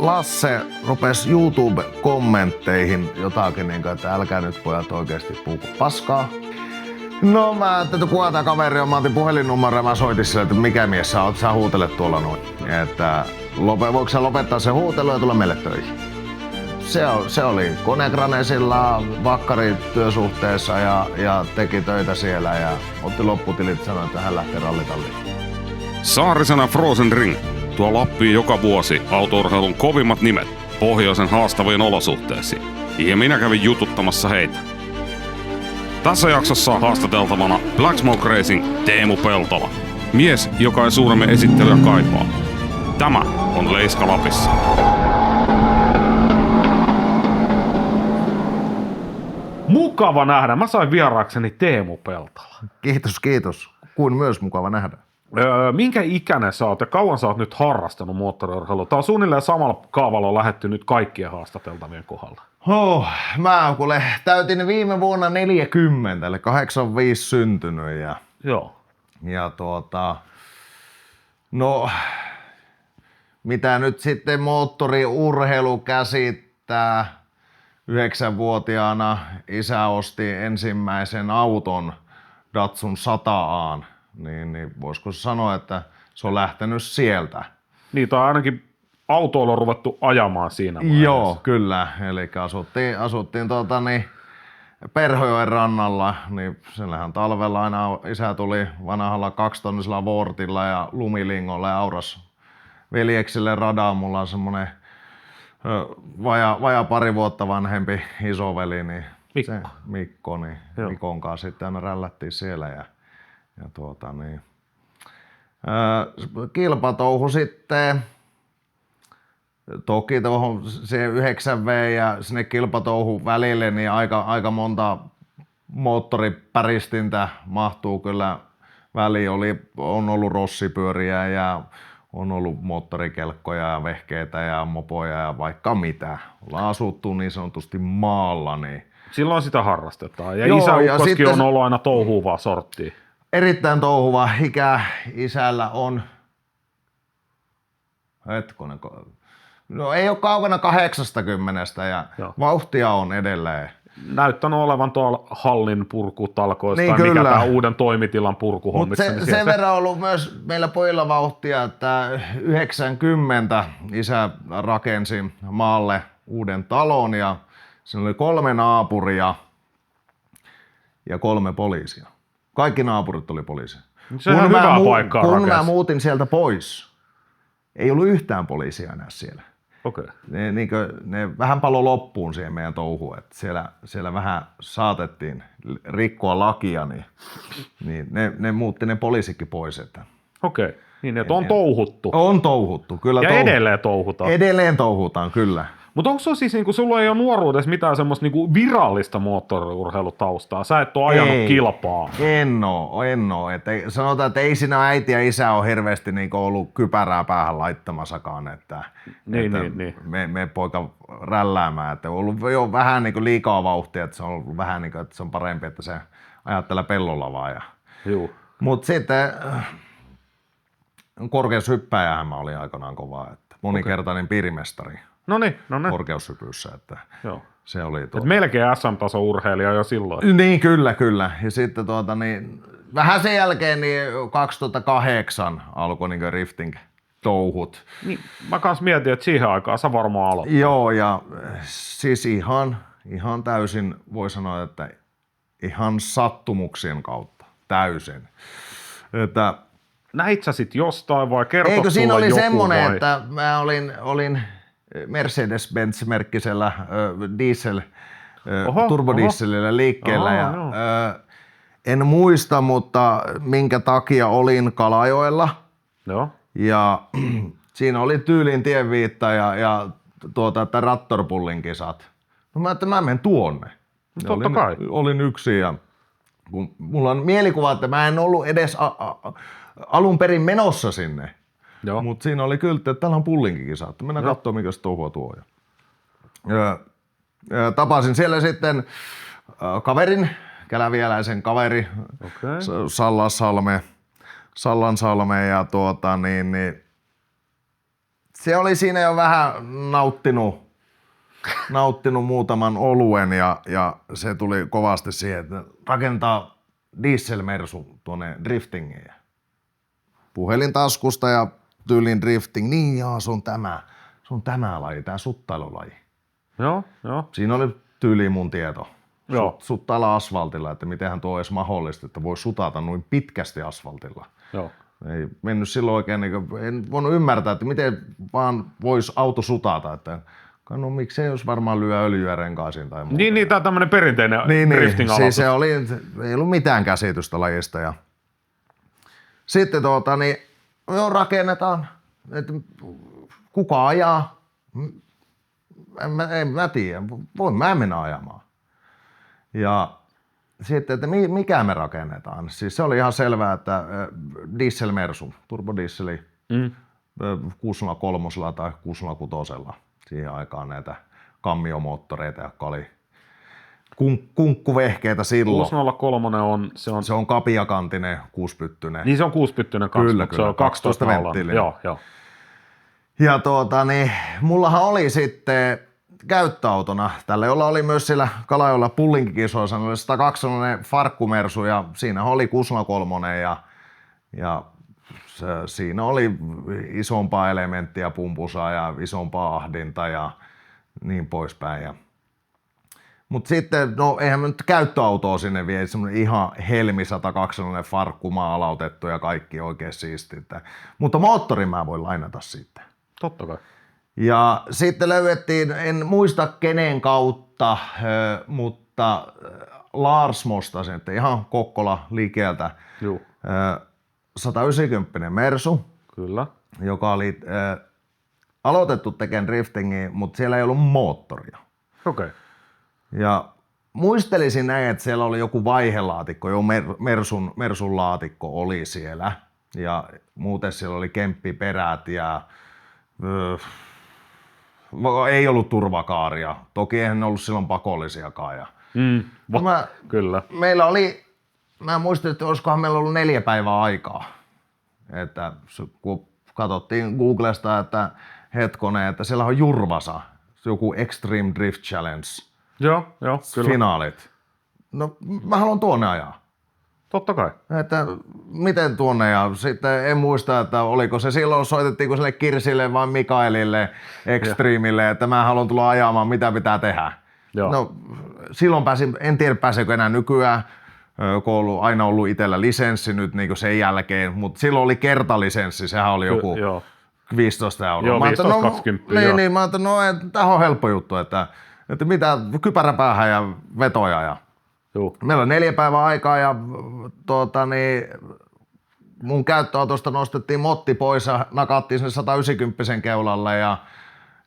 Lasse rupesi YouTube-kommentteihin jotakin, niin kuin, että älkää nyt pojat oikeesti puuko paskaa. No mä ajattelin, että kuka tää kaveri on, mä otin puhelinnumero ja mä soitin sille, että mikä mies sä oot, sä huutelet tuolla noin. Että voiko sä lopettaa se huutelu ja tulla meille töihin? Se oli Konegranesilla vakkarityösuhteessa ja teki töitä siellä ja otti lopputilit ja sanoi, että hän lähtee rallitalliin. Saarisena Frozen Ring tuo Lappiin joka vuosi autourheilun kovimmat nimet pohjoisen haastaviin olosuhteisiin. Ja minä kävin jututtamassa heitä. Tässä jaksossa haastateltavana Black Smoke Racing Teemu Peltola. Mies, joka ei suuremmin esittelyä kaipaa. Tämä on Leiska Lapissa. Mukava nähdä. Mä sain vieraakseni Teemu Peltola. Kiitos. Kuin myös mukava nähdä. Minkä ikäinen sä oot ja kauan sä oot nyt harrastanut moottoriurheilua? Tää on suunnilleen samalla kaavalla lähdetty nyt kaikkien haastateltavien kohdalla. Mä kuule täytin viime vuonna 40, eli 85 syntynyt ja Joo. No mitä nyt sitten moottoriurheilu käsittää? 9-vuotiaana isä osti ensimmäisen auton Datsun 100aan, niin voisiko sanoa, että se on lähtenyt sieltä. Niitä on ainakin autoilla ruvettu ajamaan siinä vaiheessa. Joo, kyllä. Eli asuttiin Perhojoen rannalla, niin siellähän talvella aina isä tuli vanhalla 2-tonnisella Vortilla ja lumilingolla ja auras veljeksille radaa. Mulla on semmonen vajaa pari vuotta vanhempi isoveli, niin Mikko, niin joo. Mikon kanssa sitten aina rällättiin siellä kilpatouhu sitten. Toki tuohon se 9V ja sinne kilpatouhun välille niin aika monta moottoripäristintä mahtuu kyllä väliin. On ollut rossipyöriä ja on ollut moottorikelkkoja ja vehkeitä ja mopoja ja vaikka mitä. Ollaan asuttu niin sanotusti maalla. Niin silloin sitä harrastetaan. Ja isäukkoskin on ollut aina touhuvaa sorttia. Erittäin touhuva. Ikä isällä on... Hetkonen. No ei ole kaukana 80 ja joo. Vauhtia on edelleen. Näyttänyt olevan tuolla hallin purkutalkoista niin, tai mikä tämä uuden toimitilan purkuhommissa. Mutta sen verran on ollut myös meillä pojilla vauhtia, että 90 isä rakensi maalle uuden talon ja siinä oli 3 naapuria ja 3 poliisia. Kaikki naapurit oli poliisia. Sehän on hyvä paikka kun mä muutin sieltä pois, ei ollut yhtään poliisia enää siellä. Okay. Ne vähän palo loppuun siihen meidän touhuun, että siellä vähän saatettiin rikkoa lakia, niin ne muutti ne poliisikin pois. Okei, niin että on touhuttu. On touhuttu, kyllä. Ja edelleen touhutaan. Edelleen touhutaan, kyllä. Mutta onko se siis, niinku, sulla ei ole nuoruudessa mitään semmoista niinku virallista moottoriurheilutaustaa? Sä et ole ajanut kilpaa. En oo. Sanotaan, että ei siinä äiti ja isä ole hirveästi niinku ollut kypärää päähän laittamassakaan. Niin. Me poika rälläämään. Että on ollut jo vähän niinku liikaa vauhtia, että se on ollut vähän niinku, että se on parempi, että se ajattelee pellolla vaan. Mutta sitten korkeushyppäjähän mä olin aikanaan kovaa. Että monikertainen piirimestari. No niin. Korkeushypyssä, että joo. Se oli et melkein SM-tason urheilija jo silloin. Niin, kyllä. Ja sitten vähän sen jälkeen niin 2008 alkoi niinku rifting-touhut. Niin, mä kans mietin, että siihen aikaan sä varmaan aloittaa. Joo, ja siis ihan täysin voi sanoa, että ihan sattumuksien kautta. Täysin. Että näit sä sit jostain vai kertoiko eikö siinä oli semmonen, vai? että mä olin Mercedes-Benz-merkkisellä turbodieselillä liikkeellä ja en muista, mutta minkä takia olin Kalajoella. Joo. Ja siinä oli tyylin tienviitta ja että Rattorpullin kisat. No mä ajattelin, mä menen tuonne. Totta kai. Olin yksin ja kun mulla on mielikuva, että mä en ollut edes alun perin menossa sinne. Mutta siinä oli kyltti, että täällä on pullinkin kisa. Mennään katsomaan, mikä se touhua tuo. Tapasin siellä sitten kaverin, käläviäläisen kaveri, Sallansalme ja se oli siinä jo vähän nauttinut muutaman oluen ja se tuli kovasti siihen, että rakentaa dieselmersu tuonne driftingiin. Puhelin taskusta ja tyylin drifting, niin jaa, se on tämä laji, tämä suttailulaji. Joo. Siinä oli tyyliin mun tieto. Joo. Suttailla asfaltilla, että mitenhän tuo on edes mahdollista, että voi sutata noin pitkästi asfaltilla. Joo. Ei mennyt silloin oikein, en voinut ymmärtää, että miten vaan voisi auto sutata, että no miksei jos varmaan lyö öljyä renkaisiin tai muuta. Niin, tämä on tämmöinen perinteinen drifting-aloitus. Siis se oli, ei ollut mitään käsitystä lajista. Ja sitten rakennetaan, että kuka ajaa, en mä tiedä, voin mä mennä ajamaan. Ja sitten, että mikä me rakennetaan. Siis se oli ihan selvää, että dieselmersu, turbodieseli, 603 tai 606 siihen aikaan näitä kammiomoottoreita, jotka oli kunkkuvehkeitä silloin. 603 se on kapiakantinen, kuuspyttyinen. Niin se on kuuspyttyinen kanssa, kyllä, se on 12 venttiilinen. Joo. Ja mullahan oli sitten käyttöautona, tällä jolla oli myös siellä Kalajoella pullinkikisoissa, oli 102 farkkumersu ja siinä oli 603 ja siinä oli isompaa elementtiä pumpusaa ja isompaa ahdinta ja niin poispäin. Mutta sitten, no eihän me nyt käyttöautoa sinne vie, semmoinen ihan helmi 102 farkkumaa alautettu ja kaikki oikein siisti. Mutta moottorin mä voin lainata sitten. Totta kai. Ja sitten löydettiin, en muista kenen kautta, mutta Lars mostasin, että ihan Kokkola liikeeltä, 190 Mersu, kyllä, joka oli aloitettu tekemään driftingiä, mutta siellä ei ollut moottoria. Okei. Ja muistelisin näin, että siellä oli joku vaihelaatikko, Mersun laatikko oli siellä ja muuten siellä oli kemppiperät ja ei ollut turvakaaria. Toki eihän ollut silloin pakollisiakaan. Kyllä. Meillä oli, mä muistin, että olisikohan meillä ollut 4 päivää aikaa. Että kun katsottiin Googlesta, että hetkonen, että siellä on Jurvasa, joku Extreme Drift Challenge. Joo, kyllä. Finaalit. No mä haluan tuonne ajaa. Totta kai. Että miten tuonne ja sitten en muista, että oliko se silloin, soitettiinko sille Kirsille vai Mikaelille Extremelle, että mä haluan tulla ajamaan, mitä pitää tehdä. Joo. No silloin pääsin, en tiedä pääseekö enää nykyään, kun on aina ollut itsellä lisenssi nyt niin sen jälkeen, mutta silloin oli kertalisenssi, sehän oli joku 15 €. Joo, 15-20. Niin, mä ajattelin, tämä on helppo juttu, että mitä kypärä päähän ja vetoja ja meillä on 4 päivää aikaa ja mun käyttöautosta nostettiin motti pois ja nakattiin sinne 190 keulalle ja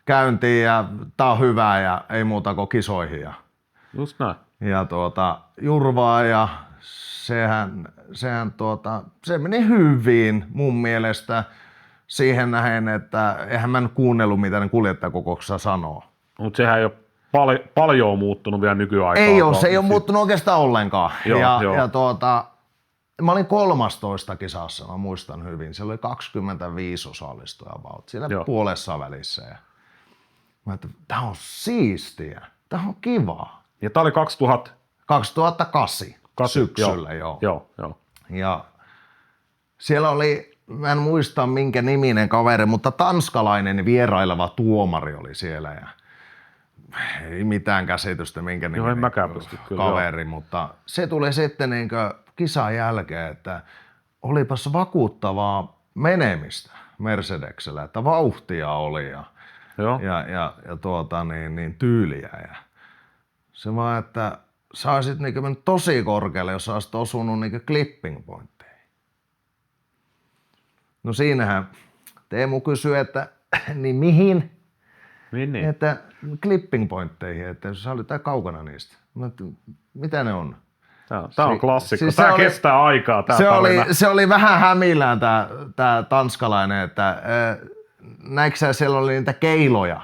käyntiin ja tää on hyvä ja ei muuta kuin kisoihin. Just näin. Ja Jurvaa ja se meni hyvin mun mielestä siihen nähen, että eihän mä nyt kuunnellut mitä ne kuljettajakokouksessa sanoo. Mutta sehän ei ole paljon muuttunut vielä nykyaikaan. Ei ole, se ei ole muuttunut oikeastaan ollenkaan. Mä olin 13 kisassa, mä muistan hyvin. Siellä oli 25 osallistujaa about, siinä puolessa välissä. Ja mä ajattelin, tää on siistiä, tää on kivaa. Ja tää oli 2008 syksyllä, joo. Ja siellä oli, mä en muista minkä niminen kaveri, mutta tanskalainen vieraileva tuomari oli siellä. Ja ei mitään käsitystä minkä niminen kaveri, mutta se tuli sitten kisan jälkeen, että olipas vakuuttavaa menemistä Mercedeksellä, että vauhtia oli ja tyyliä. Ja se vaan, että sä olisit mennyt tosi korkealle, jos sä olisit osunut clipping pointteihin. No siinähän Teemu kysyi, että niin mihin? Niin. Että clipping pointteihin, että sä olit kaukana niistä. Mitä ne on? Tämä on klassikko. Siis tämä kestää aikaa. Se oli vähän hämillään tämä tanskalainen, että näikö sä, siellä oli niitä keiloja.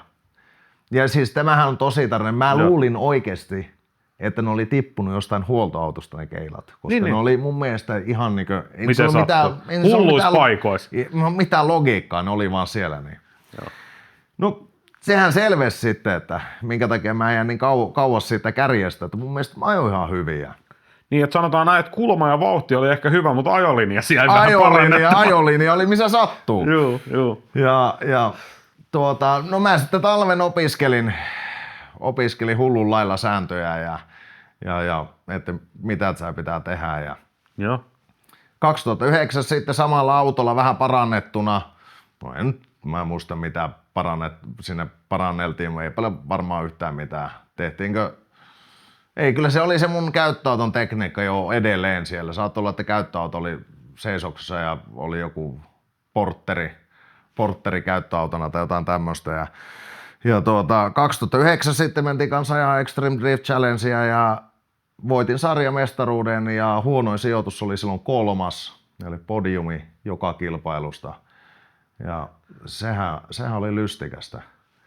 Ja siis tämähän on tosi tarina. Mä luulin oikeasti, että ne oli tippunut jostain huoltoautosta ne keilat. Koska ne oli mun mielestä ihan miten sattuu? Hulluissa paikoissa. Mitään logiikkaa, ne oli vaan siellä. Niin. No sehän selvisi sitten, että minkä takia mä jäin niin kauas siitä kärjestä, että mun mielestä mä ajoin ihan hyviä. Niin, että sanotaan näin, että kulma ja vauhti oli ehkä hyvä, mutta ajolinja siellä vähän parannettu. Ajolinja oli missä sattuu. Joo. Ja no mä sitten talven opiskelin hullun lailla sääntöjä ja että mitä sä pitää tehdä. Ja Joo. 2009 sitten samalla autolla vähän parannettuna, mä en muista mitä sinne paranneltiin, ei paljon varmaan yhtään mitään. Tehtiinkö? Ei, kyllä se oli se mun käyttöauton tekniikka jo edelleen siellä. Saattoi olla, että käyttöauto oli seisoksessa ja oli joku portteri käyttöautona tai jotain tämmöistä. Ja 2009 sitten mentiin kanssa ihan Extreme Drift Challengea ja voitin sarjamestaruuden ja huonoin sijoitus oli silloin 3. eli podiumi joka kilpailusta. Ja sehän oli lystikästä.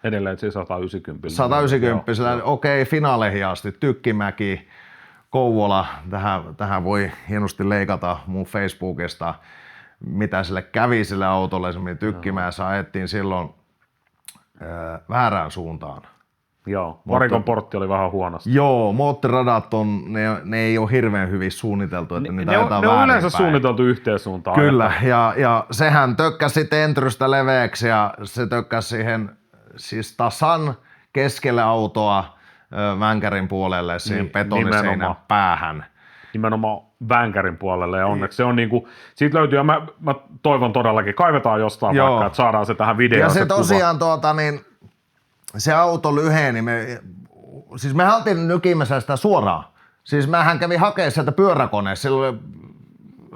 Edelleen siis 190. 190, okei, finaaleihin asti, Tykkimäki, Kouvola, tähän voi hienosti leikata mun Facebookista, mitä sille kävi sille autolle, se Tykkimäessä ajettiin silloin väärään suuntaan. Joo, varikon portti oli vähän huonosti. Joo, moottoriradat ne ei ole hirveän hyvin suunniteltu, että niitä ajetaan väärinpäin. Ne on yleensä suunniteltu yhteen suuntaan. Kyllä, ja sehän tökkäsi tentrystä leveäksi ja se tökkäsi siihen siis tasan keskelle autoa vänkärin puolelle siihen betoniseinän päähän. Nimenomaan vänkärin puolelle ja onneksi se on niinku, siitä löytyy ja mä toivon todellakin, kaivetaan jostain vaikka, että saadaan se tähän videoon. Ja se tosiaan se auto lyheni, siis me oltiin nykimässä sitä suoraan. Siis mähän kävin hakemaan sieltä pyöräkoneessa, silloin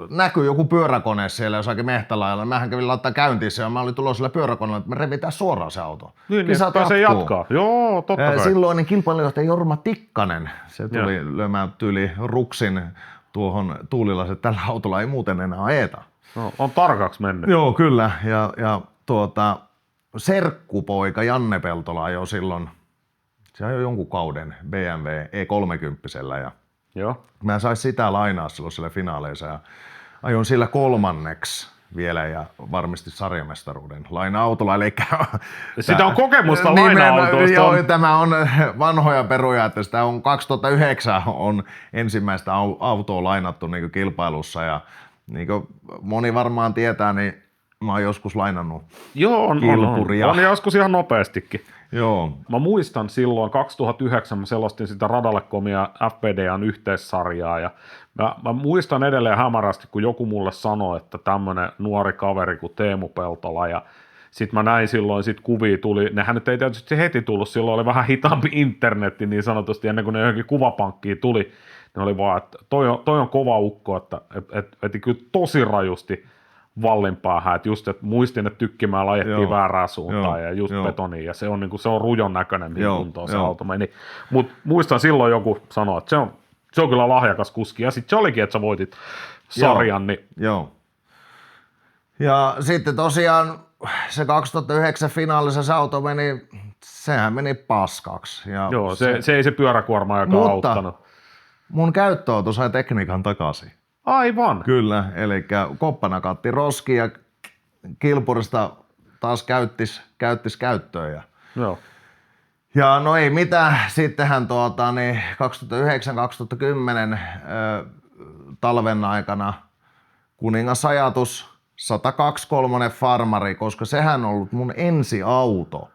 näkyi joku pyöräkone siellä jossakin mehtälailla. Mähän kävin laittaa käyntiin se ja mä olin tulossa sillä pyöräkoneella, että me revitään suoraan se auto. Niin, se jatkaa. Joo, totta kai. Silloinen kilpailijohtaja Jorma Tikkanen, se tuli lyömään tyyli ruksin tuohon Tuulilaisen, että tällä autolla ei muuten enää ajeta. No, on tarkaksi mennyt. Joo, kyllä. Ja serkkupoika Janne Peltola ajoi silloin, se ajoi jonkun kauden BMW E30 ja joo. mä sain sitä lainaa silloin sille finaaleissa ja ajoin sillä 3. vielä ja varmisti sarjamestaruuden laina-autolla. Eli sitä on kokemusta laina-autoista. Joo, tämä on vanhoja peruja, että sitä on 2009 on ensimmäistä autoa lainattu niin kilpailussa ja niin kuin moni varmaan tietää, niin mä oon joskus lainannut kilpuria. On joskus ihan nopeastikin. Joo. Mä muistan silloin 2009 mä selostin sitä Radalle.comia FPDAn yhteissarjaa ja mä muistan edelleen hämärästi, kun joku mulle sanoi, että tämmönen nuori kaveri kuin Teemu Peltola ja sit mä näin silloin, sit kuvia tuli, nehän nyt ei tietysti heti tullut, silloin oli vähän hitaampi internetti niin sanotusti ennen kuin ne johonkin kuvapankkiin tuli, ne oli vaan, että toi on kova ukko, että veti kyllä tosi rajusti vallinpäähän, että just, että muistin, että Tykkimäellä ajettiin väärään suuntaan ja just betoniin, ja se on, niin kuin, se on rujon näköinen, mihin kuntoon se auto meni. Mutta muistan silloin joku sanoi, että se on kyllä lahjakas kuski, ja sitten se olikin, että sä voitit sarjan. Niin... Joo. Ja sitten tosiaan se 2009 finaalissa se auto sehän meni paskaksi. Ja joo, se ei se pyöräkuorma, joka on auttanut. Mun käyttöauto sai tekniikan takaisin. Aivan. Kyllä, eli koppanakatti roski ja kilpurista taas käyttis käyttöön. Joo. Ja no ei mitään, sittenhän 2009-2010 talven aikana kuningasajatus 123 farmari, koska sehän on ollut mun ensiauto.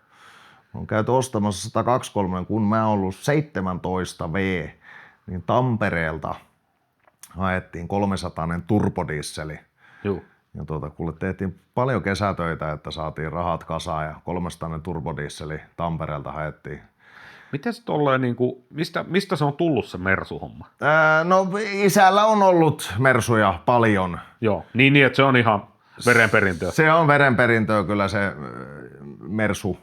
Mä oon käyty ostamassa 123, kun mä oon ollut 17V, niin Tampereelta haettiin 300 turbodiisseli. Joo. Ja kuule tehtiin paljon kesätöitä, että saatiin rahat kasaan ja 300 turbodiisseli Tampereelta haettiin. Miten se tolleen, mistä se on tullut se Mersu-homma? No isällä on ollut Mersuja paljon. Joo, niin että se on ihan verenperintöä. Se on verenperintöä kyllä se Mersu.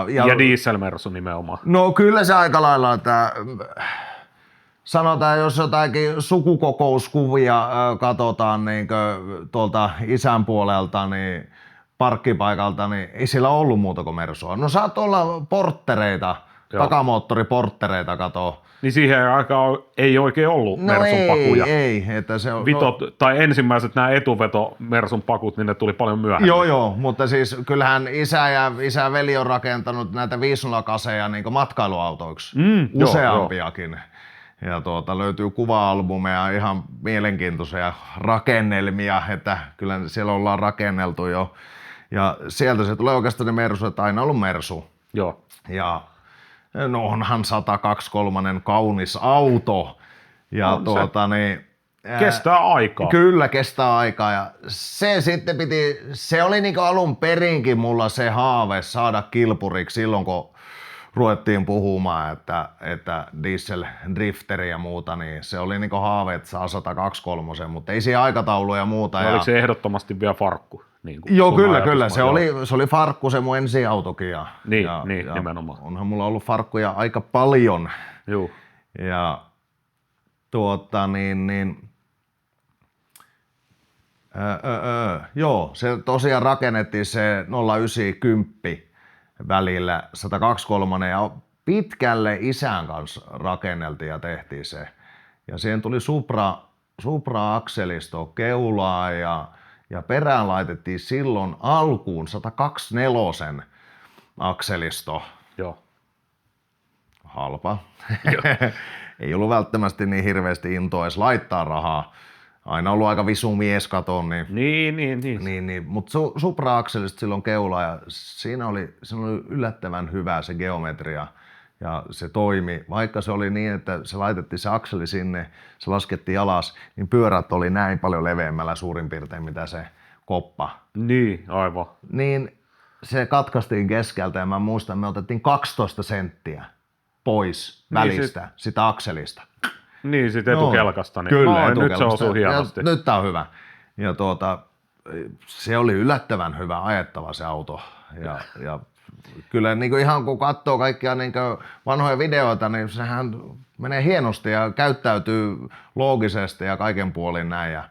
Ja dieselmersu nimenomaan. No kyllä se aika lailla, että sanotaan, jos jotakin sukukokouskuvia katsotaan niin tuolta isän puolelta, niin parkkipaikalta, niin ei sillä ollut muuta kuin Mersua. No saat olla porttereita, takamoottoriporttereita Niin siihen aikaan ei oikein ollut Mersun pakuja. ei. Että se on, tai ensimmäiset nämä etuveto Mersun pakut, niin ne tuli paljon myöhemmin. Joo, mutta siis kyllähän isä ja veli on rakentanut näitä 508 niin matkailuautoiksi, useampiakin. Ja löytyy kuva-albumeja, ihan mielenkiintoisia rakennelmia, että kyllä siellä ollaan rakenneltu jo. Ja sieltä se tulee oikeastaan ne Mersu, että aina ollut Mersu. Joo. Ja no onhan 123 kaunis auto. Ja kestää aikaa. Kyllä kestää aikaa. Ja se oli niinku alun perinkin mulla se haave saada kilpuriksi silloin, kun ruvettiin puhumaan, että diesel drifteri ja muuta, niin se oli niinku haave, että saa 123, mutta ei siihen aikataulu ja muuta. Oliko se ehdottomasti vielä farkku? Niin joo, kyllä. Se oli farkku se mun ensiautokin. Niin, nimenomaan. Onhan mulla ollut farkkuja aika paljon. Joo. Ja joo, se tosiaan rakennettiin se 0910 välillä 123 ja pitkälle isän kanssa rakenneltiin ja tehtiin se. Ja siihen tuli Supra-akselisto keulaa ja perään laitettiin silloin alkuun 124 akselisto. Joo. Halpa. Ei ollut välttämättä niin hirveästi intoa edes laittaa rahaa. Aina ollut aika visu mies katon. Niin. Mutta Supra-akselista silloin keula ja siinä oli yllättävän hyvä se geometria. Ja se toimi, vaikka se oli niin, että se laitettiin se akseli sinne, se laskettiin alas, niin pyörät oli näin paljon leveämmällä suurin piirtein, mitä se koppa. Niin, aivan. Niin se katkaistiin keskeltä ja mä muistan, me otettiin 12 senttiä pois välistä, sitä akselista. Niin, sit etukelkasta. Niin. Kyllä, nyt se osuu hienosti. Nyt tää on hyvä. Ja se oli yllättävän hyvä ajettava se auto. Ja kyllä niin ihan kun katsoo kaikkia niin vanhoja videoita, niin sehän menee hienosti ja käyttäytyy loogisesti ja kaiken puolin näin. Ja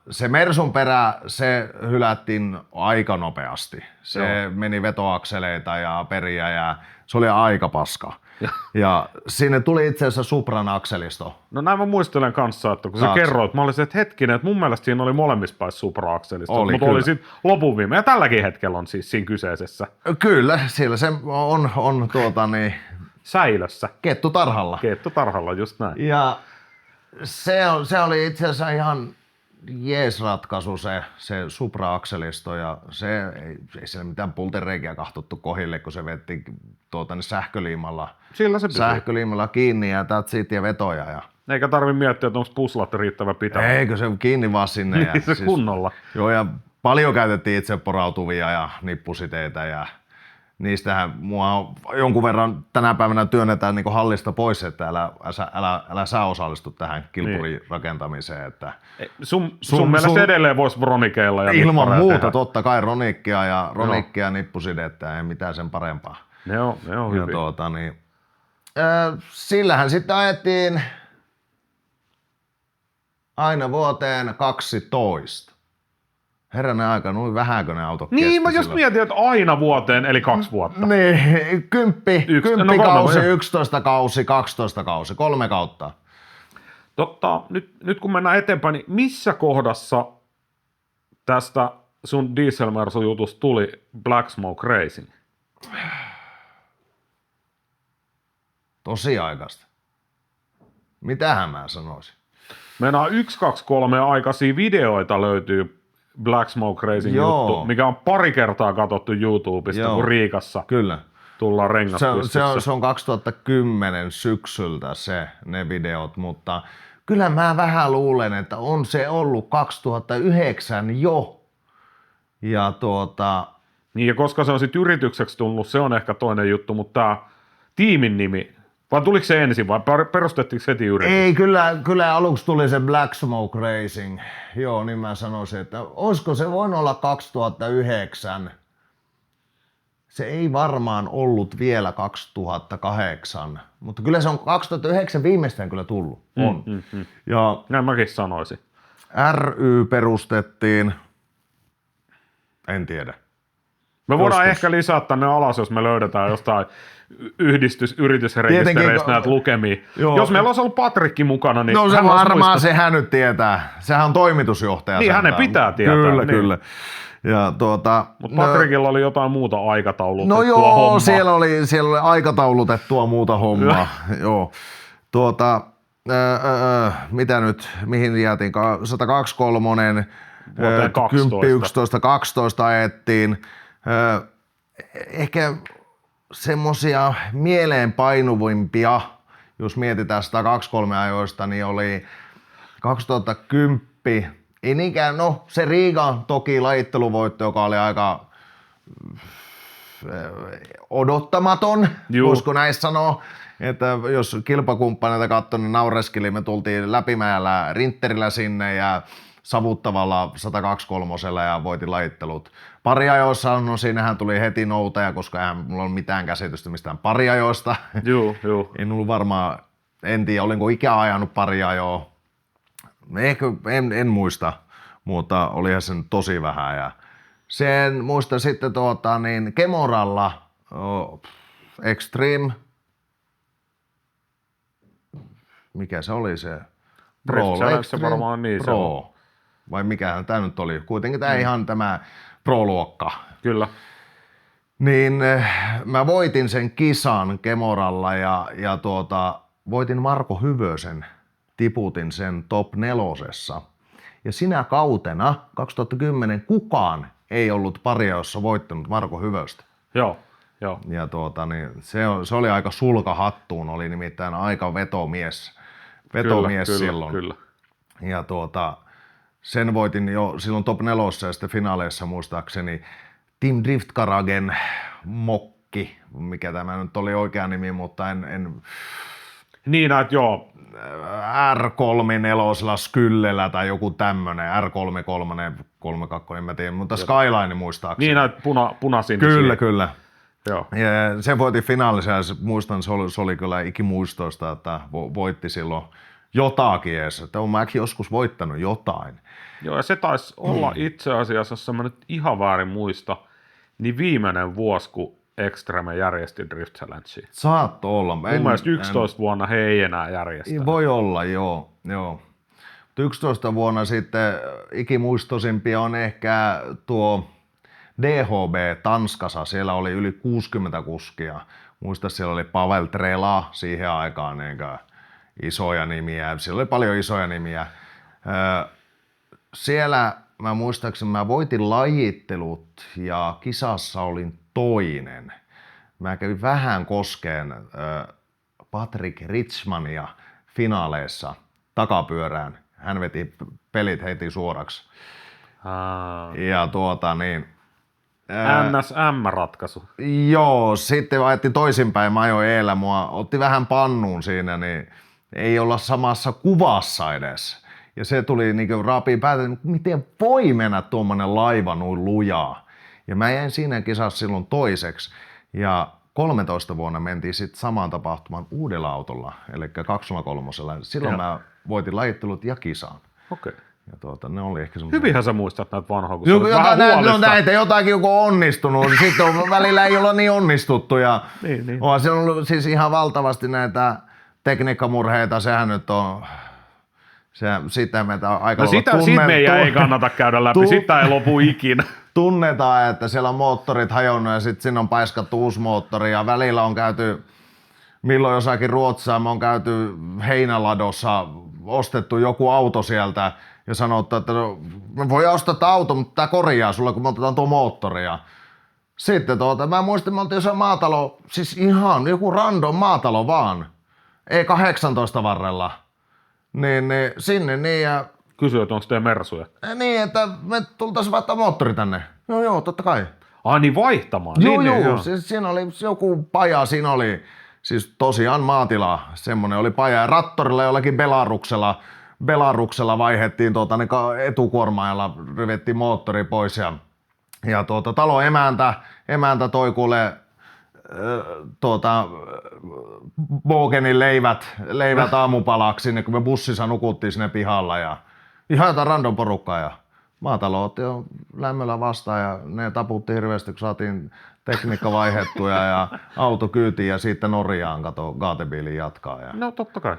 se Mersun perä, se hylättiin aika nopeasti. Se meni vetoakseleita ja periä ja se oli aika paska. Ja sinne tuli itse asiassa Supran akselisto. No näin mä muistelen kanssa, että kun sä kerroit, mä olisin, että hetkinen, että mun mielestä siinä oli molemmissa päissä Supra-akselisto, mutta oli sitten lopun viime. Ja tälläkin hetkellä on siis siinä kyseisessä. Kyllä, siellä se on säilössä. Kettutarhalla. Kettutarhalla, just näin. Ja se oli itse asiassa ihan jees ratkaisu se Supra-akselisto ja ei siellä mitään pultereikiä kahtottu kohille, kun se vetti sähköliimalla kiinni ja tatsit ja vetoja. Ja eikä tarvi miettiä, että onko puslat riittävä pitävä. Eikö se kiinni vaan sinne. Niin, se kunnolla. Joo, ja paljon käytettiin itse porautuvia ja nippusiteitä ja niistähän mua jonkun verran tänä päivänä työnnetään niin hallista pois, että älä sä osallistu tähän kilpurin rakentamiseen. Että sun mielestä edelleen voisi ronikeilla ja ilman muuta tehdä. Totta kai ronikkia ja nippusidettä, ei mitään sen parempaa. Ne on hyvin. Sillähän sitten ajettiin aina vuoteen 12. Herranen aika, noin vähänkö ne autot kesti. Niin, mä just mietin, että aina vuoteen, eli 2 vuotta. Niin, 10 kausi, 11 kausi, 12 kausi, 3 kautta. Nyt kun mennään eteenpäin, niin missä kohdassa tästä sun dieselmersu-jutusta tuli Black Smoke Racing? Tosi aikaista. Mitähän mä sanoisin? Mennään 1, 2, 3 aikaisia videoita löytyy Black Smoke Racing juttu, mikä on pari kertaa katsottu YouTubesta, kun Riikassa tullaan rengaspystyssä. Se on 2010 syksyltä ne videot, mutta kyllä mä vähän luulen, että on se ollut 2009 jo. Ja Niin, ja koska se on sitten yritykseksi tullut, se on ehkä toinen juttu, mutta tämä tiimin nimi, vai tuliko se ensin vai perustettiinko heti yritys? Ei, kyllä aluksi tuli se Black Smoke Racing. Joo, niin mä sanoisin, että olisiko se voinut olla 2009. Se ei varmaan ollut vielä 2008, mutta kyllä se on 2009 viimeistään kyllä tullut. On. Ja näin mäkin sanoisin. ry perustettiin, en tiedä. Me voidaan Joskus. ehkä lisää tänne alas, jos me löydetään jostain yritysrekistereistä Tietenkin, näitä lukemia. joo. Jos meillä olisi ollut Patrikki mukana, niin No se hän olisi varmaan, muistanut. sehän nyt tietää. Sehän on toimitusjohtaja. Niin, hänen sentään. pitää tietää, Kyllä, niin. kyllä. Ja Mutta Patrikilla oli jotain muuta aikataulutettua No joo, hommaa. siellä oli aikataulutettua muuta hommaa. Joo. Mitä nyt, mihin jäätiin? 123, Vuoteen 10, 12. 11, 12 ajettiin. Ehkä semmosia mieleenpainuvimpia, jos mietitään 123 ajoista, niin oli 2010. Ei niinkään, no se Riiga toki lajitteluvoitto, joka oli aika odottamaton, Juu. voisiko näistä sanoa, että jos kilpakumppaneita katsoi, niin naureskeli, me tultiin Läpimäellä Rinterillä sinne ja savuttavalla 123 ja voitin lajittelut. Pariajoissa, no siinähän tuli heti noutaja, koska eihän mulla ole mitään käsitystä mistään pariajoista. Joo. En ollut varmaan, en tiedä, olinko ikään ajanut pariajoa. Ehkä en muista, mutta olihan sen tosi vähän. Ja sen muistan sitten Kemoralla Extreme, mikä se oli se? Drift Challenge Extreme varmaan niin se Pro. on. Vai mikähän tämä nyt oli? Kuitenkin tämä ihan tämä Pro-luokka. Kyllä. Niin mä voitin sen kisan Kemoralla ja voitin Marko Hyvösen, tiputin sen top 4. Ja sinä kautena, 2010, kukaan ei ollut pariajossa voittanut Marko Hyvöstä. Joo. Ja se oli aika sulka hattuun, oli nimittäin aika vetomies silloin. Kyllä. Ja sen voitin jo silloin top 4 ja sitten finaaleissa muistaakseni Team Drift Garagen Mokki, mikä tämä nyt oli oikea nimi, mutta en Niin, että joo. R34 Skyllellä tai joku tämmönen, R33, 32, en mä tiedä, mutta Skyline muistaakseni. Niin, että punaisin. Kyllä. Joo. Ja sen voitin finaalissa ja muistan, se oli kyllä ikimuistoista, että voitti silloin jotakin edes, että olen mäkin joskus voittanut jotain. Joo, ja se taisi olla itse asiassa, jos mä nyt ihan väärin muista, niin viimeinen vuosi, kun Extreme järjesti Drift Challengea. Saatto olla. Mun mielestä 11 vuonna he ei enää järjestä. Voi olla, joo. 11 vuonna sitten ikimuistosimpia on ehkä tuo DHB Tanskassa. Siellä oli yli 60 kuskia. Muista, siellä oli Pavel Trela siihen aikaan, isoja nimiä. Siellä oli paljon isoja nimiä. Siellä mä muistaakseni mä voitin lajittelut ja kisassa olin toinen. Mä kävin vähän koskeen Patrick Richmania finaaleissa takapyörään. Hän veti pelit heti suoraksi. Ja NSM-ratkaisu. Joo, sitten ajettiin toisinpäin, mä ajoin eellä, mua otti vähän pannuun siinä, niin ei olla samassa kuvassa edes. Ja se tuli niinku raapiin päätä, miten voi mennä tuommoinen laiva noin lujaa. Ja mä jäin siinä kisassa silloin toiseksi. Ja 13 vuonna mentiin sitten samaan tapahtumaan uudella autolla, eli 203. Silloin mä voitin lajittelut ja kisan. Okei. Ja ne oli ehkä semmoisia. Hyvinhän sä muistat näitä vanhoja, kun sä vähän huolista. Näitä jotakin joku onnistunut, sitten on, välillä ei olla niin onnistuttu. Ja niin. on se ollut siis ihan valtavasti näitä tekniikkamurheita, sehän nyt on. Sitä meitä aika No sitä meidän ei kannata käydä läpi, sitä ei lopu ikinä. Tunnetaan, että siellä on moottorit hajonnut ja sitten sinne on paiskattu uusi moottori ja välillä on käyty, milloin jossakin Ruotsissa, me on käyty heinäladossa, ostettu joku auto sieltä ja sanottu, että no, me voi ostaa tämä auto, mutta tämä korjaa sulle, kun me otetaan tuo moottori. Ja sitten mä muistin, me oltiin jossain maatalo, siis ihan joku random maatalo vaan, E18 varrella. Niin sinne niin ja Kysyi, että onko teidän mersuja? niin, että me tultaisiin vaihtaa moottori tänne. Joo, totta kai. Ai niin vaihtamaan? Joo. Siis siinä oli joku paja, siinä oli siis tosiaan maatila, semmonen oli paja. Ja rattorilla jollakin Belaruksella vaihdettiin etukuormaajalla, rivettiin moottori pois ja talo emäntä toi kuule Bogenin leivät aamupalaksi sinne, kun me bussissa nukuttiin sinne pihalla ja ihan jotain random porukkaa ja maatalo otti jo lämmöllä vastaan ja ne taputti hirveästi, kun saatiin tekniikka vaihdettua ja auto kyytiin ja siitä Norjaan Gaatebiilin jatkaa. Ja No totta kai.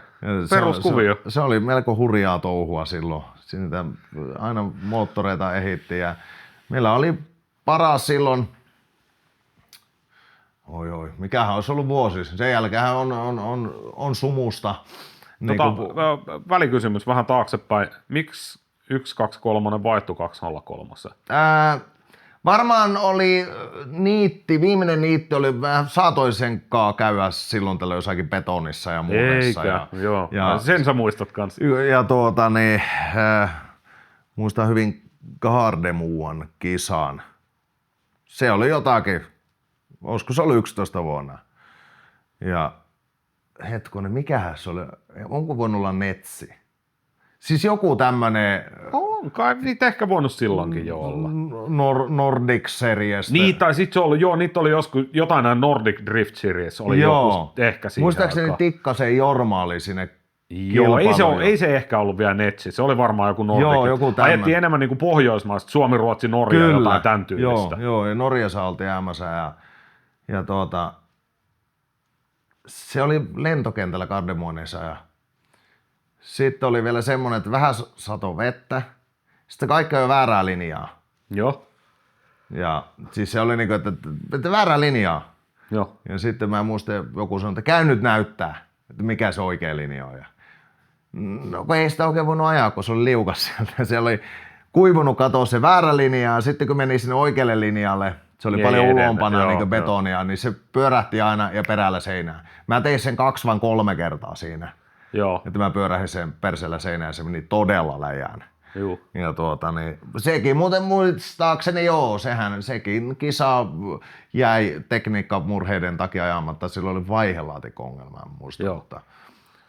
Peruskuvio. Se oli melko hurjaa touhua silloin. Siitä aina moottoreita ehitti ja meillä oli paras silloin. Oi, mikähän olisi ollut vuosi. Sen jälkeen on sumusta. Välikysymys vähän taaksepäin. Miksi 123 vaihtui 203? Varmaan oli viimeinen niitti oli vähän, saatoi senkaan käydä silloin tällä jossakin betonissa ja muunessa. Joo. Ja sen sä muistat kanssa. Ja muistan hyvin Gardemuan kisan. Se oli jotakin, olisiko se oli 11 vuonna. Ja hetkonen, mikähän se oli, onko voinut olla Netsi? Siis joku tämmönen... On kai niitä ehkä voinut silloinkin jo olla. Nordic Series. Niin, tai sit se oli, niitä oli joskus jotain näin Nordic Drift Series, oli joku ehkä siinä. Muistaakseni Tikkasen Jorma oli sinne. Joo, ei se ehkä ollut vielä Netsi, se oli varmaan joku Nordic. Joo, joku tämmönen. Ajettiin enemmän niin kuin Pohjoismaista, Suomi, Ruotsi, Norja, kyllä, jotain tämän tyylistä. Joo, ja Norjassa oltiin jäämässä ja se oli lentokentällä Gardermoenissa ja sitten oli vielä semmoinen, että vähän sato vettä, sitten kaikki on väärää linjaa. Joo. Ja siis se oli niinku, että väärää linjaa. Joo. Ja sitten mä muistan, joku sanoi, että käy nyt näyttää, että mikä se oikea linja on. Ja no ei sitä oikein voinut ajaa, kun se oli liukas sieltä. Se oli kuivunut katoa se väärä linja ja sitten kun meni sinne oikealle linjalle, se oli paljon ulompana niin kuin betonia, niin se pyörähti aina ja perällä seinään. Mä tein sen 2 vai 3 kertaa siinä. Joo. Että mä pyörähdin sen persellä seinään ja se meni todella läjään. Joo. Ja sekin muuten muistaakseni sekin kisa jäi tekniikkamurheiden takia ajamatta. Silloin oli vaihelaatikko-ongelma, muistan.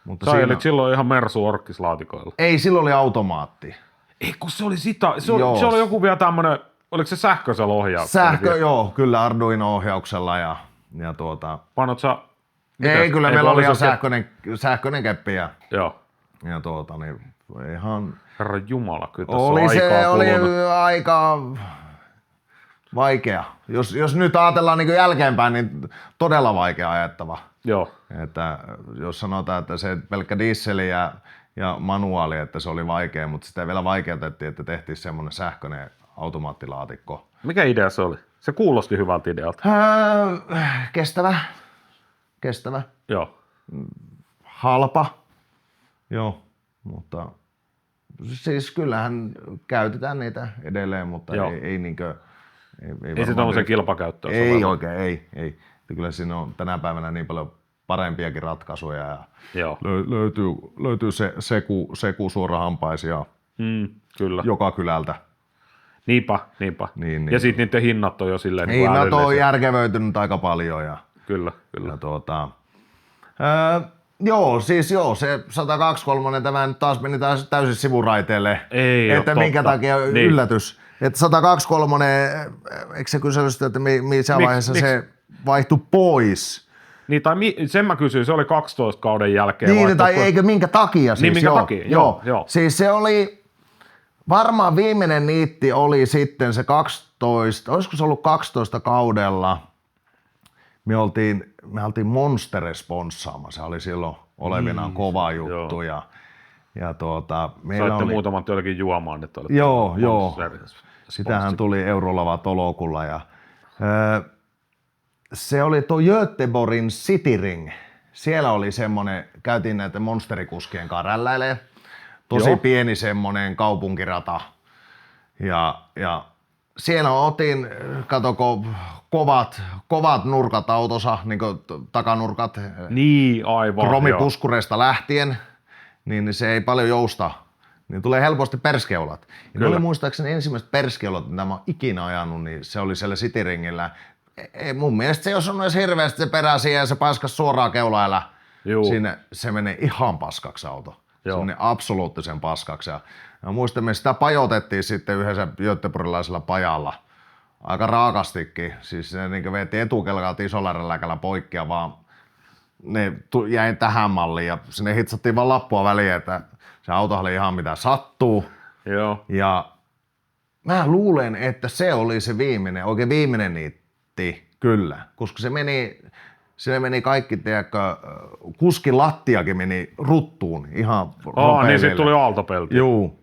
Mutta sä elit silloin ihan Mersu orkkislaatikoilla. Ei, silloin oli automaatti. Ei, kun se oli sitä. Se oli joku vielä tämmönen, oliko se sähköisellä ohjauksella? Joo, kyllä Arduino-ohjauksella ja Panot sä... Ei, kyllä meillä oli ihan sähköinen keppi ja ihan... Herra Jumala, kyllä tässä oli aika vaikea. Jos nyt ajatellaan niin jälkeenpäin, niin todella vaikea ajettava. Joo. Että jos sanotaan, että se pelkkä dieseli ja manuaali, että se oli vaikea, mutta sitä vielä vaikeutettiin, että tehtiin semmoinen sähköinen automaattilaatikko. Mikä idea se oli? Se kuulosti hyvältä idealta. Kestävä. Joo. Halpa. Joo, mutta siis kyllähän käytetään niitä edelleen, mutta ei niinkö... Ei se tommosen kilpakäyttöön. Ei oikein, ei. Kyllä siinä on tänä päivänä niin paljon parempiakin ratkaisuja ja löytyy se seku suorahampaisia kyllä. joka kylältä. Niinpä. Niin. Ja sitten niiden hinnat on jo silleen... Hinnat on järkevöitynyt aika paljon. Ja, Kyllä. Se 123, tämä nyt taas meni täysin sivuraiteelle. Ei että minkä takia yllätys. Että 123, eikö se kysely että missä vaiheessa se vaihtui pois? Niin, tai sen mä kysyin, se oli 12 kauden jälkeen. Niin, tai eikö minkä takia siis? Niin, minkä takia, joo. Siis se oli, varmaan viimeinen niitti oli sitten se 12, olisiko se ollut 12 kaudella? Me oltiin Monster sponssaama, se oli silloin olevinaan kova juttu. Ja meillä saitte muutaman joillekin juomaan, että oli Joo. Sitähän tuli Eurolava Tolokulla ja se oli tuo Göteborgin City Ring. Siellä oli semmonen, käytiin näitä monsterikuskien kanssa rälläilee. Tosi pieni semmonen kaupunkirata. Ja siellä otin, katoko, kovat nurkat autossa, niin kuin takanurkat. Niin, aivan. Kromipuskureista lähtien, niin se ei paljon jousta. Niin tulee helposti perskeulat. Ja ne oli muistaakseni ensimmäiset perskeulat, mitä mä oon ikinä ajanut, niin se oli siellä Cityringillä. Mun mielestä se ei osannut edes hirveästi se peräsi ja se paskas suoraan keulailla. Sinne se menee ihan paskaksi auto. Se meni absoluuttisen paskaksi. Ja muistan, me sitä pajotettiin sitten yhdessä göteborgilaisella pajalla. Aika raakastikin. Siis ne niin veti etukelkaat isolla rälläkällä poikki ja vaan ne jäi tähän malliin ja sinne hitsattiin vaan lappua väliin, että se auto oli ihan mitä sattuu. Joo. Ja mä luulen, että se oli se oikein viimeinen niitti, kyllä, koska se meni kaikki, tiedätkö, kuskin lattiakin meni ruttuun ihan niin sitten tuli aaltopelti.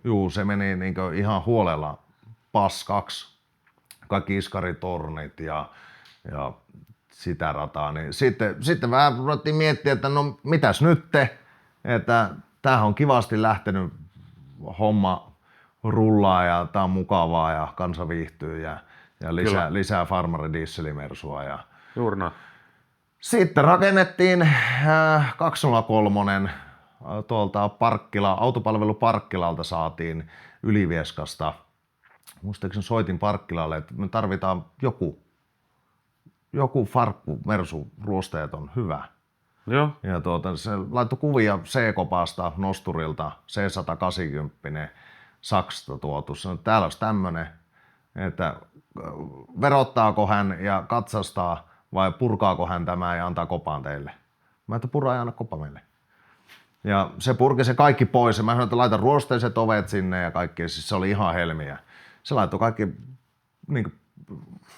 Juu, se meni niin ihan huolella paskaksi. Kaikki iskaritornit ja sitä rataa. Niin sitten vähän ruvettiin miettiä, että no mitäs nyt että tämähän on kivasti lähtenyt homma rullaa ja tää on mukavaa ja kansa viihtyy ja lisää farmaridiesselimersua. Juuri näin. Sitten rakennettiin 203 tuolta autopalvelu Parkkilalta saatiin Ylivieskasta. Muistaakseni soitin Parkkilalle, että me tarvitaan joku farkku, mersu, ruosteet on hyvä. Joo. Ja se laittoi kuvia C-kopasta nosturilta C180 Saksasta tuotu. Sanoi, että täällä olisi tämmönen, että verottaako hän ja katsastaa vai purkaako hän tämä ja antaa kopaan teille. Mä että pura ja anna kopa meille. Ja se purki se kaikki pois ja mä sanoin, että laita ruosteiset ovet sinne ja kaikki. Siis se oli ihan helmiä. Se laittoi kaikki niin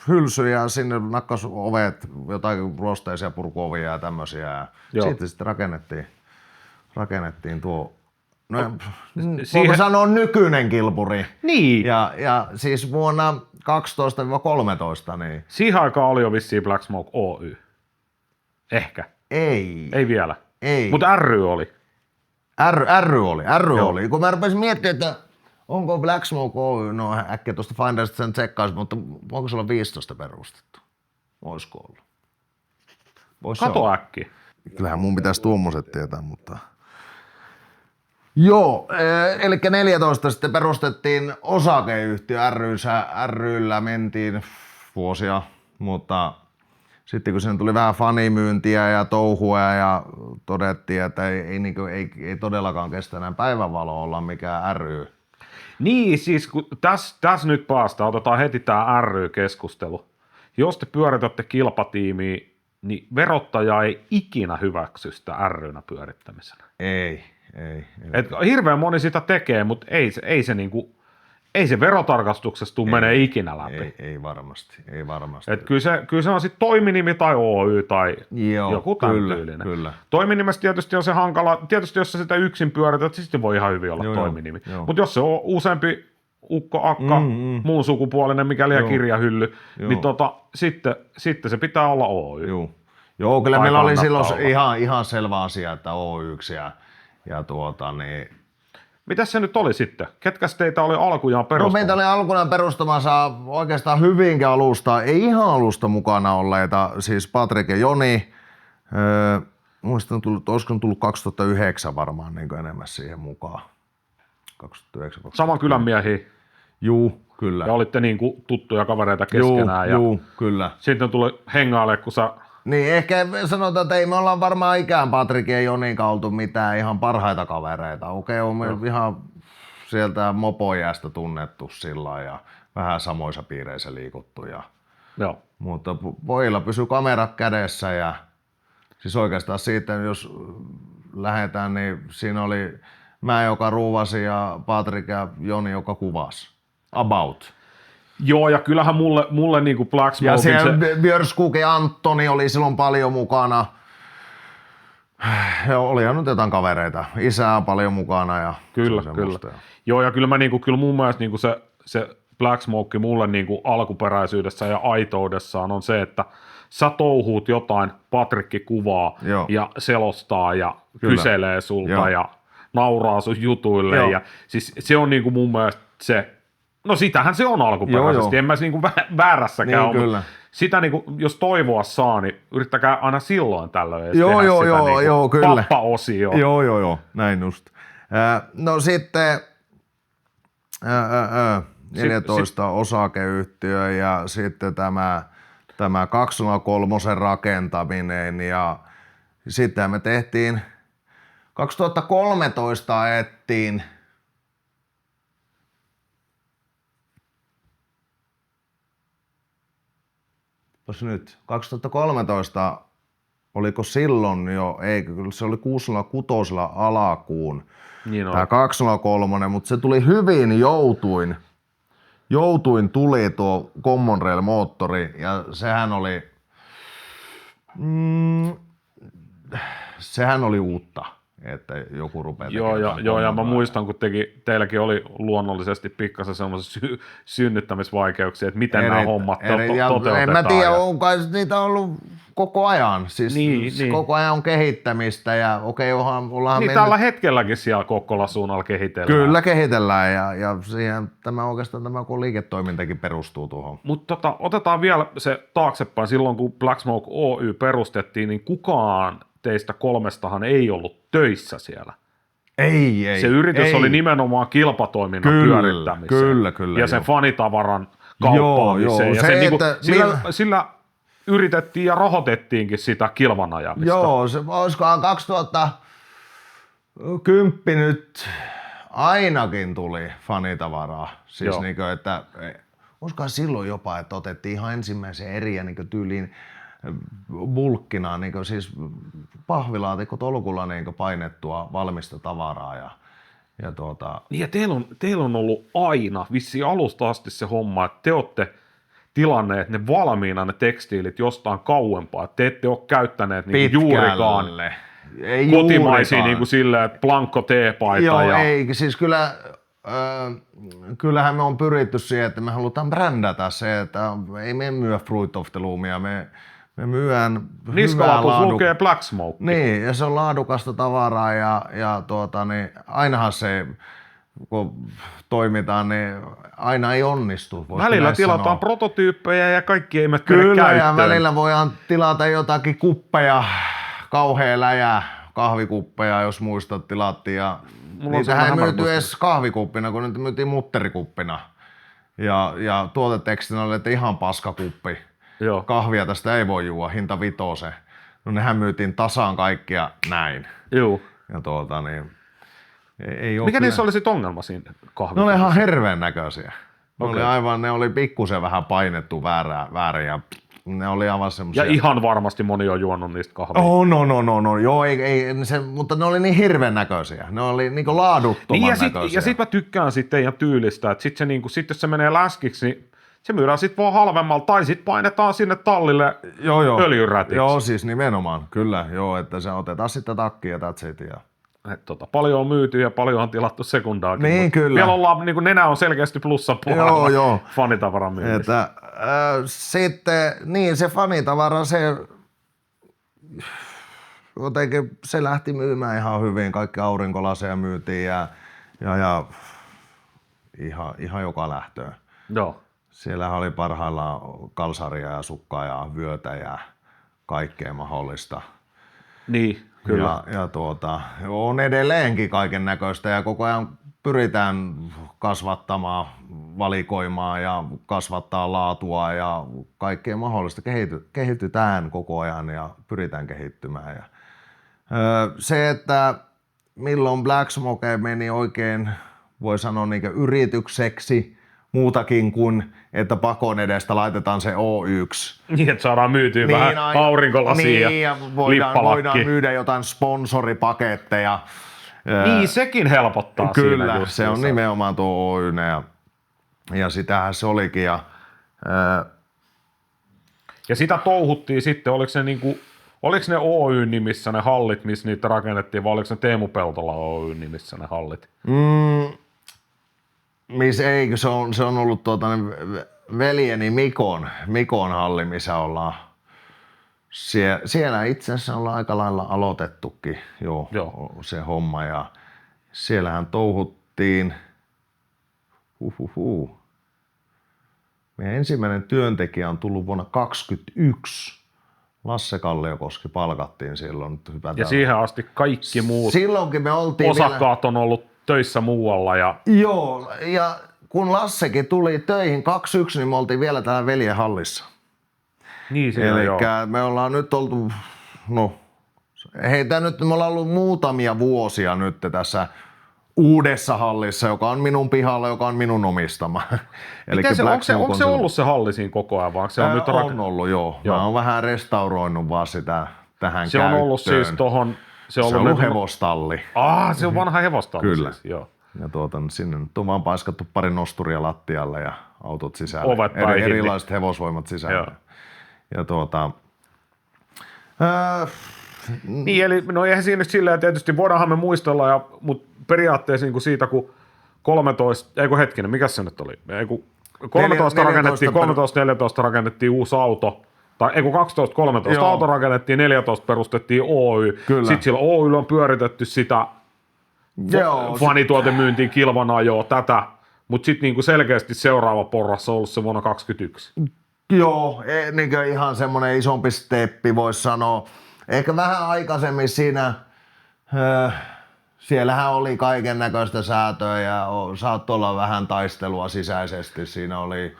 hylsyjä sinne, nakkas ovet, jotain ruosteisia purkuovia ja tämmöisiä. Ja sitten rakennettiin tuo, voiko sanoa nykyinen kilpuri. Niin. Ja siis vuonna 12-13. Niin. Siihen aikaan oli jo vissiin Black Smoke Oy. Ehkä. Ei. Ei vielä. Ei. Mutta ry oli. Ry oli. Kun mä rupesin miettimään, että onko Black Smoke Oy, no äkkiä tuosta Finderista sen tsekkaisin, mutta voiko se olla 15 perustettu? Oisko ollut? Kato äkkiä. Kyllähän mun pitäisi tuommoiset tietää, mutta... Joo, eli 14 sitten perustettiin osakeyhtiö Ryllä mentiin vuosia, mutta sitten kun siinä tuli vähän fanimyyntiä ja touhua ja todettiin, että ei todellakaan kestä enää päivänvalo olla mikään ry. Niin, siis kun tässä nyt päästään, otetaan heti tämä ry-keskustelu. Jos te pyöritätte kilpatiimiä, niin verottaja ei ikinä hyväksy sitä rynä pyörittämisenä. Ei. Et hirveän moni sitä tekee, mutta ei se verotarkastuksessa tule menee ikinä läpi. Ei varmasti. Et kyllä se on sitten toiminimi tai Oy tai joku tämän tyylinen. Kyllä. Toiminimessä tietysti on se hankala, tietysti jos sä sitä yksin pyörität, sitten voi ihan hyvin olla toiminimi. Mutta jos se on useampi ukko, akka, muun sukupuolinen, mikäli ja kirjahylly, niin sitten se pitää olla Oy. Joo, kyllä meillä oli silloin ihan selvä asia, että Oy1 ja niin... Mitäs se nyt oli sitten? Ketkäs teitä oli alkujaan perustamassa? No meitä oli alkujaan perustamassa oikeastaan hyvinkin alusta, ei ihan alusta mukana olleita, siis Patrik ja Joni. Muistan, olisiko tullut 2009 varmaan niin enemmän siihen mukaan. 2009. Saman kylän miehiä? Juu, kyllä. Ja olitte niinku tuttuja kavereita keskenään? Juu, kyllä. Sitten tuli hengaille, kun sä... Niin, ehkä sanotaan, että ei me ollaan varmaan ikään Patrik ja Jonin oltu mitään ihan parhaita kavereita. Okei, on me ihan sieltä mopojäästä tunnettu sillä ja vähän samoissa piireissä liikuttu. Joo. Mutta pojilla pysyi kamera kädessä ja siis oikeastaan siitä, jos lähdetään, niin siinä oli mä, joka ruuvasi ja Patrik ja Joni, joka kuvasi. About. Joo, ja kyllähän mulle niinku Black Smoke... Ja siellä Björskuk ja Antoni oli silloin paljon mukana. Ja olihan nyt jotain kavereita. Isää paljon mukana ja kyllä. Joo, ja kyllä mun mielestä niinku se Black Smoke mulle niinku alkuperäisyydessä ja aitoudessaan on se, että sä touhuut jotain, Patrikki kuvaa ja selostaa ja kyselee sulta ja nauraa sun jutuille. Ja siis se on niinku mun mielestä se... No sitähän se on alkuperäisesti, en mä niinku väärässäkään niin, ole, mutta sitä niinku, jos toivoa saa, niin yrittäkää aina silloin tällöin tehdä sitä kyllä. pappa-osio. Joo, näin just. No sitten 14 osakeyhtiö ja sitten tämä 203 rakentaminen ja sitten me tehtiin 2013 ajettiin nyt 2013, oliko silloin jo, ei, kyllä se oli 606 alkuun, niin tämä 203, mutta se tuli hyvin joutuin joutuin tuli tuo Common Rail moottori ja sehän oli uutta, että joku rupeaa tekemään. Joo, ja mä muistan, kun teilläkin oli luonnollisesti pikkasen semmoisia synnyttämisvaikeuksia, että miten nämä hommat toteutetaan. En mä tiedä, on kai niitä ollut koko ajan. Siis niin. koko ajan on kehittämistä ja ollaan niin mennyt. tällä hetkelläkin siellä Kokkolan suunnalla kehitellään. Kyllä kehitellään ja siihen oikeastaan tämä koko liiketoimintakin perustuu tuohon. Mutta otetaan vielä se taaksepäin. Silloin kun Black Smoke Oy perustettiin, niin kukaan teistä kolmestahan ei ollut töissä siellä. Ei. Se yritys oli nimenomaan kilpatoiminnan pyörittämiseen. Kyllä. Ja sen fanitavaran kauppaamiseen. Ja sillä yritettiin ja rahoitettiinkin sitä kilvan ajamista. Joo, se olisikohan 2010 nyt ainakin tuli fanitavaraa. Siis niin kuin, että olisikohan silloin jopa, että otettiin ihan ensimmäisen eriä niin tyyliin bulkkina, niin siis pahvilaatikko tolkulla niin painettua valmista tavaraa. Niin ja teillä on ollut aina vissiin alusta asti se homma, että te olette tilanneet ne valmiina ne tekstiilit jostain kauempaa, että te ette ole käyttäneet niin juurikaan kotimaisia niin kuin silleen, että blankko teepaita. Joo, ei, siis kyllähän me on pyritty siihen, että me halutaan brändätä se, että ei me myy Fruit of the Loomia, me myydään niskalaput lukee Black Smoke. Niin, ja se on laadukasta tavaraa ja niin ainahan se, kun toimitaan, niin aina ei onnistu. Välillä tilataan prototyyppejä ja kaikki ei mene Kyllä, käyttöön. ja välillä voidaan tilata jotakin kuppeja, kauhea läjä, kahvikuppeja, jos muistat, tilattiin. Ja niitähän ei myyty edes kahvikuppina, kun niitä myytiin mutterikuppina. Ja tuotetekstinä oli, että ihan paskakuppi. Joo. Kahvia tästä ei voi juua, hinta 5. No nehän myytiin tasaan kaikkia näin. Joo. Ja niin, mikä niissä oli sit ongelma siinä kahvikuppissa? Ne oli ihan hirveän näköisiä. Ne oli pikkusen vähän painettu väärin ja ne oli aivan semmosia. Ja ihan varmasti moni on juonut niistä kahvia. No. Joo, mutta ne oli niin hirveän näköisiä. Ne oli niinku laaduttoman näköisiä. Ja sit mä tykkään sit teidän tyylistä, että sit jos se menee läskiksi, niin se myydään sit vaan halvemmalla, tai sit painetaan sinne tallille öljyrätiksi. Joo, siis nimenomaan, kyllä, että se otetaan sitten takki ja that's it. Paljon on myyty ja paljon on tilattu sekundaakin. Niin, kyllä. Vielä ollaan, niin nenä on selkeästi plussan puolella. Joo. Fanitavaran myynnissä. Sitten, niin se fanitavara, jotenkin se lähti myymään ihan hyvin. Kaikki aurinkolaseja myytiin ja ihan joka lähtöön. Joo. Siellähän oli parhaillaan kalsaria ja sukkaa ja vyötä ja kaikkea mahdollista. Niin, kyllä. Ja on edelleenkin kaiken näköistä ja koko ajan pyritään kasvattamaan valikoimaa ja kasvattaa laatua ja kaikkea mahdollista. Kehitytään koko ajan ja pyritään kehittymään. Ja, se, että milloin Black Smoke meni oikein, voi sanoa niin yritykseksi, muutakin kuin, että pakon edestä laitetaan se O1. Niin, että saadaan myytyä vähän aurinkolasia ja voidaan myydä jotain sponsoripaketteja. Niin, sekin helpottaa kyllä, siinä. Kyllä, se on nimenomaan tuo Oy ja sitähän se olikin. Ja sitä touhuttiin sitten, oliko ne Oy-nimissä ne hallit, missä niitä rakennettiin, vai oliko ne Teemu Peltola Oy-nimissä ne hallit? Se on ollut veljeni Mikon halli, missä ollaan. Siellä itse asiassa ollaan aika lailla aloitettukin se homma ja siellähän touhuttiin. Meidän ensimmäinen työntekijä on tullut vuonna 2021. Lasse Kalliokoski palkattiin silloin. Ja siihen asti kaikki muut osakkaat on ollut töissä muualla. Joo, ja kun Lassekin tuli töihin 21, niin me oltiin vielä täällä veljen hallissa. Niin, elikkä me ollaan nyt oltu, me ollaan ollut muutamia vuosia nyt tässä uudessa hallissa, joka on minun pihalla, joka on minun omistama. Onko se ollut se halli siinä koko ajan? Vaan se on ollut, joo. Mä oon vähän restauroinut vaan sitä tähän se käyttöön. On ollut siis tohon... Se on ollut hevostalli. Se on vanha hevostalli. Kyllä. Siis, joo. Ja sinne nyt on vaan paiskattu pari nosturia lattialle ja autot sisällä. Ovet päihin, erilaiset hevosvoimat sisällä. Joo. Ja Niin, eli no eihän siinä nyt silleen, tietysti voidaanhan me muistella, mutta periaatteessa niin kuin siitä, kun 13, mikä se nyt oli? 13-14 rakennettiin uusi auto, tai 12-13 auto rakennettiin, 14 perustettiin Oy. Kyllä. Sitten sillä Oyllä on pyöritetty sitä fanituotemyyntiin kilvanajoa, tätä, mutta sitten niinku selkeästi seuraava porras on ollut se vuonna 2021. Joo, niin ihan semmoinen isompi steppi voisi sanoa. Ehkä vähän aikaisemmin siinä, siellähän oli kaiken näköistä säätöä ja saattoi olla vähän taistelua sisäisesti. Siinä oli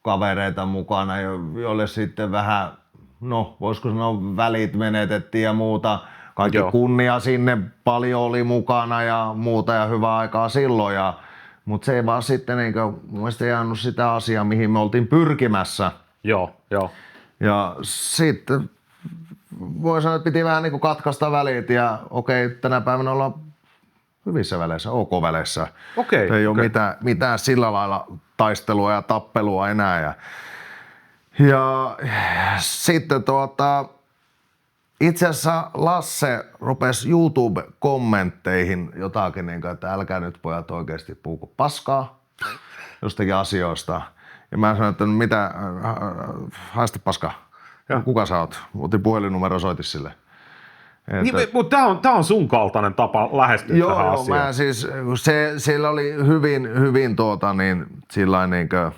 kavereita mukana, joille sitten vähän, no voisiko sanoa välit menetettiin ja muuta. Kaikki kunnia sinne paljon oli mukana ja muuta ja hyvää aikaa silloin. Mutta se ei vaan sitten niin mun mielestä jäänyt sitä asiaa, mihin me oltiin pyrkimässä. Joo. Ja sitten voi sanoa, että piti vähän niin kuin katkaista välit ja okei, tänä päivänä ollaan hyvissä väleissä, OK-väleissä. Ei ole mitään sillä lailla taistelua ja tappelua enää. Ja sitten itse asiassa Lasse rupesi YouTube-kommentteihin jotakin, niin kuin, että älkää nyt pojat oikeasti puhuko paskaa jostakin asioista. Ja mä sanoin, että mitä, haista paskaa. Kuka sä oot? Otin puhelinnumero, soitin sille. Niin, mutta tää on sun kaltainen tapa lähestyä tähän asiaan. Mä siis, siellä oli hyvin sillain niinkö.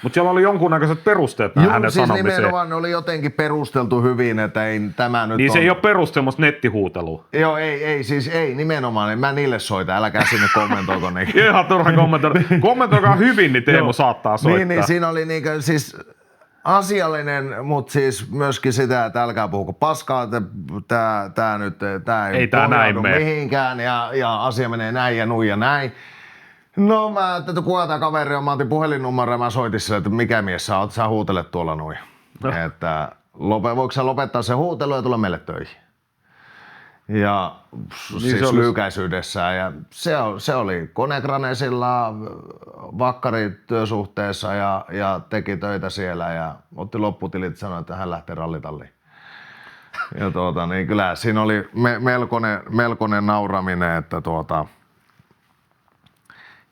Mutta siellä oli jonkunnäköiset perusteet hänen siis sanomiseen. Nimenomaan ne oli jotenkin perusteltu hyvin, että ei tämä nyt niin se ei ole perustelmassa nettihuutelua. Joo, ei nimenomaan, mä niille soita, äläkää sinne kommentoiko niin. Ihan turha kommentoida. Kommentoikaa hyvin, niin Teemu saattaa soittaa. Niin siinä oli niinkö siis asiallinen, mutta siis myöskin sitä, että älkää puhuko paskaa, että tää ei pohjaudu mihinkään ja asia menee näin ja nuin ja näin. No kuka tää kaveri on, mä otin puhelinnumero ja mä soitin sille, että mikä mies sä oot, sä huutelet tuolla noin. No. Että voiko sä lopettaa se huutelu ja tulla meille töihin. Ja niin siis lyhykäisyydessään ja se oli Konegranesilla vakkarityösuhteessa ja teki töitä siellä ja otti lopputilit ja sanoi, että hän lähtee rallitalliin. Ja niin kyllä siinä oli melkoinen nauraminen,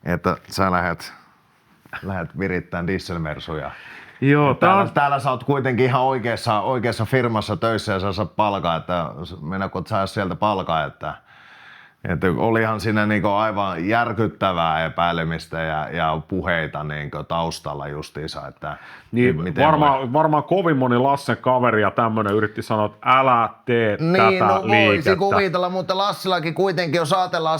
että sä lähdet virittämään dieselmersuja. Joo, täällä sä oot kuitenkin ihan oikeassa firmassa töissä ja sä saat palkaa, että mennäkö sä sieltä palkaa, että olihan siinä niinku aivan järkyttävää epäilemistä ja puheita niinku taustalla justiinsa, että niin, varmaan kovin moni Lassen kaveri ja tämmönen yritti sanoa, että älä tee tätä liikettä. Voisi kuvitella, mutta Lassillakin kuitenkin, jos ajatellaan,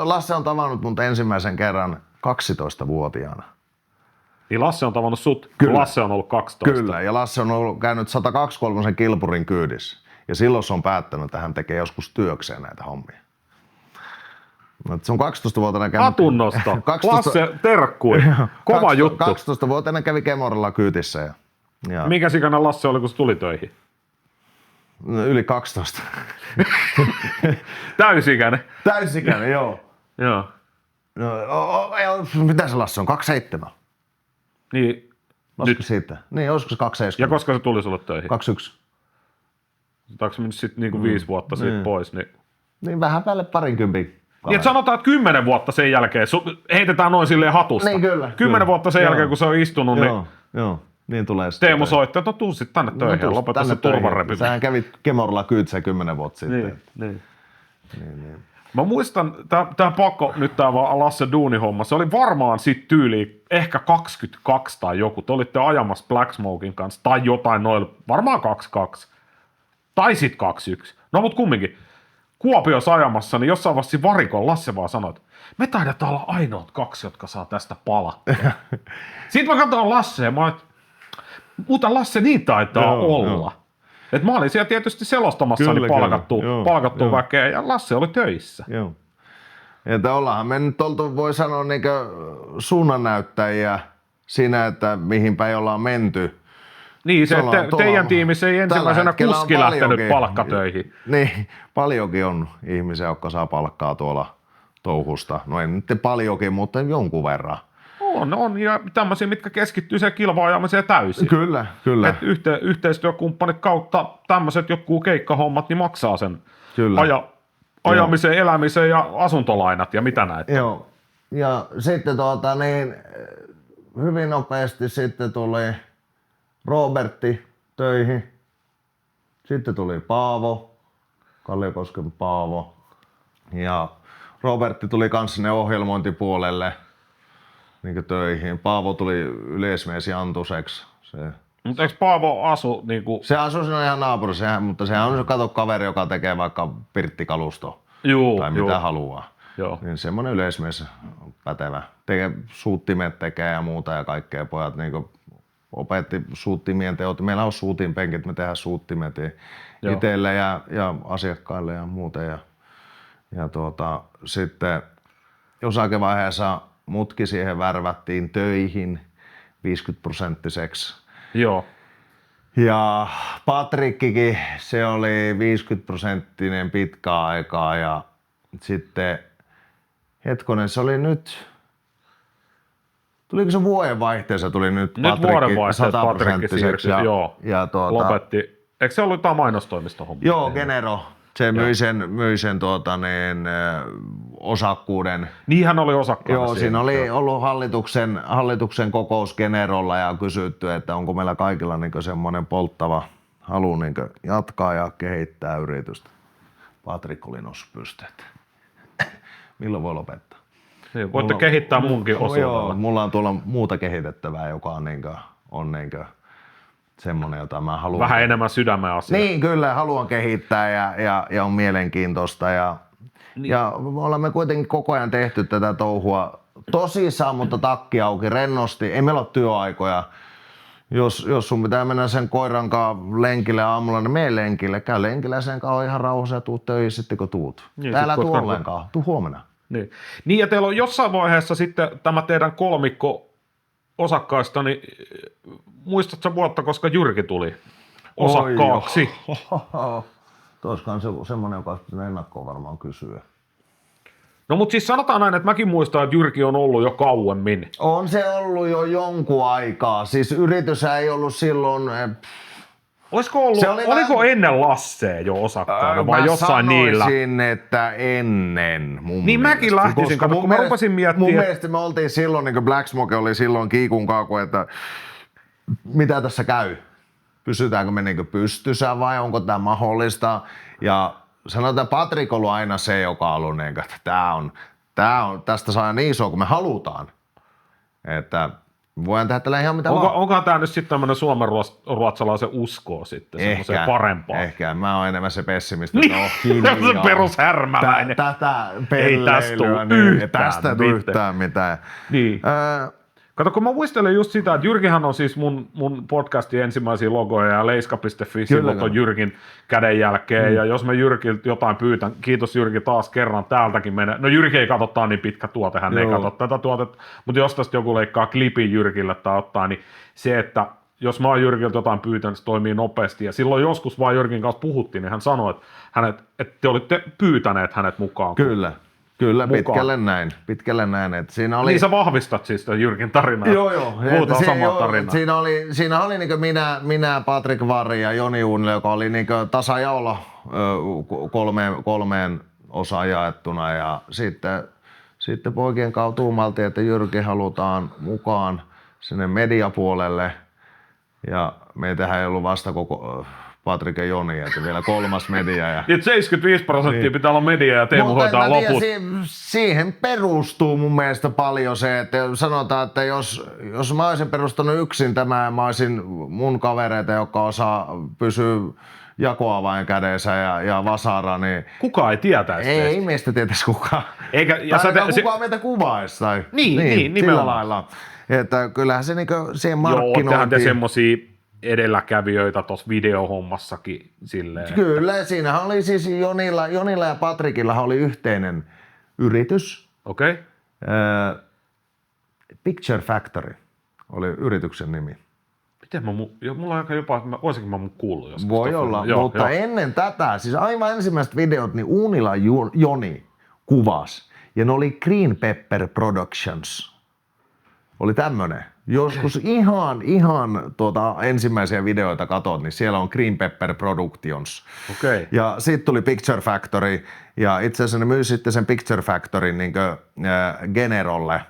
Lasse on tavannut mut ensimmäisen kerran 12-vuotiaana. Niin Lasse on tavannut sut, kun Lasse on ollut 12. Kyllä, ja Lasse on käynyt 123 kilpurin kyydissä. Ja silloin se on päättänyt, että hän tekee joskus työkseen näitä hommia. Se on 12-vuotiaana käynyt. Hatunnosto. Lasse, terkkui. Kova juttu. 12-vuotiaana kävi Kemorilla kyytissä. Minkä sikana Lasse oli, kun se tuli töihin? Yli 12. Täysikäinen. Täysikäinen, joo. Joo. No, mitä se Lasse on? 27? Niin. Olisiko siitä? Niin, olisiko se 27? Ja koska se tuli sulle töihin? 21. Otaanko se nyt sitten niinku 5 vuotta siitä pois? Niin vähän päälle 20. Niin, että sanotaan, että 10 vuotta sen jälkeen, heitetään noin silleen hatusta. Niin, kyllä. 10 vuotta sen jälkeen, kun se on istunut, Joo, niin tulee sitten. Teemu soittaa, että tuu sitten tänne töihin ja lopeta se turvanrepi. Sähän kävit Kemorilla kyytissä 10 vuotta sitten. Niin. Mä muistan, tää pakko, nyt tää vaan Lasse duunihomma, se oli varmaan sit tyyli ehkä 22 tai joku. Te olitte ajamassa Black Smokin kanssa tai jotain noilla, varmaan 22. Tai sit 21. No mut kumminkin. Kuopiossa ajamassa, niin jossain vaiheessa varikon Lasse vaan sanoi, että me taidetaan olla ainoat 2, jotka saa tästä palkkaa. Sitten mä katsoin Lasse ja mä että mutta Lasse niin taitaa olla. Et mä olin siellä tietysti selostamassa palkattu väkeä ja Lasse oli töissä. Joo. Että ollaanhan me nyt oltu, voi sanoa, niinkö suunnannäyttäjiä siinä, että mihin päin ollaan menty. Niin, se, että teidän tiimissä ei ensimmäisenä kuski lähtenyt palkkatöihin. Niin, paljonkin on ihmisiä, jotka saa palkkaa tuolla touhusta. No ei nyt paljonkin, mutta jonkun verran. On, ja tämmöisiä, mitkä keskittyy siihen kilva-ajamiseen täysin. Kyllä. Et yhteistyökumppanit kautta tämmöiset jotkut keikkahommat, niin maksaa sen ajamisen, elämisen ja asuntolainat ja mitä näitä. Joo. Ja sitten hyvin nopeasti sitten tuli Robertti töihin. Sitten tuli Paavo, Kalliokosken Paavo. Ja Robertti tuli kanssa sinne ohjelmointipuolelle niin töihin. Paavo tuli yleismies Jantuseksi. Mutta eikö Paavo asu niinku... Se asuu siinä ihan naapurissa, mutta sehän on se kaveri, joka tekee vaikka pirttikalusto tai mitä haluaa. Joo. Niin semmoinen yleismies pätevä. Suuttimet tekee ja muuta ja kaikkea. Pojat niinku opetti suuttimien teot. Meillä on suutinpenkit, me tehdään suuttimet itselle ja asiakkaille ja muuta. Ja sitten osakevaiheessa mutkin siihen värvättiin töihin 50%. Joo. Ja Patrikkikin, se oli 50% pitkää aikaa ja sitten hetkonen, se oli nyt, tuliko se vuodenvaihteessa tuli nyt Patrikki 100%. Ja lopetti. Eikö se ollut jotain mainostoimistohommia? Joo, Genero. Se myi sen osakkuuden. Niin hän oli osakkaana. Joo, siinä oli ollut hallituksen kokous Generolla ja kysytty, että onko meillä kaikilla niin semmoinen polttava halu niin jatkaa ja kehittää yritystä. Patrik oli noussut pystyyn. Milloin voi lopettaa? Niin, voitte kehittää munkin osuudella. Joo, mulla on tuolla muuta kehitettävää, joka on semmoinen, jota mä haluan. Vähän enemmän sydämen asia. Niin, kyllä, haluan kehittää ja on mielenkiintoista. Ja olemme kuitenkin koko ajan tehty tätä touhua tosissaan, mutta takki auki, rennosti. Ei meillä ole työaikoja. Jos sun pitää mennä sen koiran kanssa lenkille aamulla, niin mene lenkille. Käy lenkillä sen kanssa ihan rauhassa ja tuu töihin sitten kun tuut. Niin, älä tuu ollenkaan, tuu huomenna. Niin ja teillä on jossain vaiheessa sitten tämä teidän kolmikko osakkaista, niin muistatko vuotta, koska Jyrki tuli osakkaaksi? Tuoskahan se semmoinen, joka pitää ennakkoon varmaan kysyä. No mutta siis sanotaan näin, että mäkin muistan, että Jyrki on ollut jo kauemmin. On se ollut jo jonkun aikaa. Siis yritys ei ollut silloin... Oliko ennen Lassea jo osakkaana vai jossain niillä? Mä sanoisin, että ennen mun niin mielestä. Mäkin lähtisin, kun mä rupesin miettimään. Mun mielestä me oltiin silloin, niin kuin Black Smoke oli silloin kiikun kaku, että mitä tässä käy? Pysytäänkö me niin pystyssä vai onko tämä mahdollista? Ja sanotaan, että Patrik on ollut aina se, joka on ollut, niin kuin, että tästä saa niin iso kuin me halutaan. Että voidaan tehdä ihan mitä vaan. Onkohan tämä nyt sitten tämmöinen suomenruotsalaisen uskoa sitten, semmoiseen parempaan? Ehkä. Mä oon enemmän se pessimistä. Niin, se perushärmäläinen. Tätä ei tästä tule niin, tästä ei tule yhtään mitään. Niin. Kato, kun mä muistelen just sitä, että Jyrkihän on siis mun podcastin ensimmäisiä logoja ja leiska.fi-sivut on Jyrkin kädenjälkeen. Ja jos mä Jyrkiltä jotain pyytän, kiitos Jyrki taas kerran, täältäkin menee. No Jyrki ei katso, tää on niin pitkä tuote, hän ei katso tätä tuotetta. Mutta jos tästä joku leikkaa klipin Jyrkille tai ottaa, niin se, että jos mä oon Jyrkiltä jotain pyytänyt, se toimii nopeasti. Ja silloin joskus vaan Jyrkin kanssa puhuttiin, niin hän sanoi, että te olitte pyytäneet hänet mukaan. Kyllä, pitkälle näin. Että siinä oli... Niin sä vahvistat siis sitä Jyrkin tarinaa. Joo. Puhutaan samaa tarinaa. Siinä oli niin minä, Patrik Varri ja Joni Uunile, joka oli niin tasajaolla kolmeen osaan jaettuna. Ja sitten poikien kautta tuumaltiin, että Jyrki halutaan mukaan sinne mediapuolelle. Ja meitähän ei ollut vasta koko... Patrik ja Joni, että vielä kolmas media. Ja... Nyt 75% pitää olla media ja Teemu hoitaa loput. Siihen perustuu mun mielestä paljon se, että sanotaan, että jos mä olisin perustanut yksin tämän, mä olisin mun kavereita, jotka osaa pysyä jakoavain kädessä ja vasara, niin... Kukaan ei tietäisi. Ei meistä tietäisi kukaan. Kukaan meitä kuvaisi. Tai... Niin, sillä lailla. Että kyllähän se niinku siihen markkinointiin... Joo, te semmosia edelläkävijöitä tuossa videohommassakin silleen. Kyllä, siinähän oli siis Jonilla ja Patrikilla oli yhteinen yritys. Okei. Okay. Picture Factory oli yrityksen nimi. Miten mulla on aika jopa, voisinkin mä kuullut joskus. Voi olla, mutta ennen tätä, siis aivan ensimmäiset videot, niin Uunila Joni kuvasi. Ja ne oli Green Pepper Productions. Oli tämmönen. Joskus ihan ensimmäisiä videoita katot, niin siellä on Green Pepper Productions. Okei. Ja sitten tuli Picture Factory, ja itse asiassa ne myy sitten sen Picture Factoryn Generolle,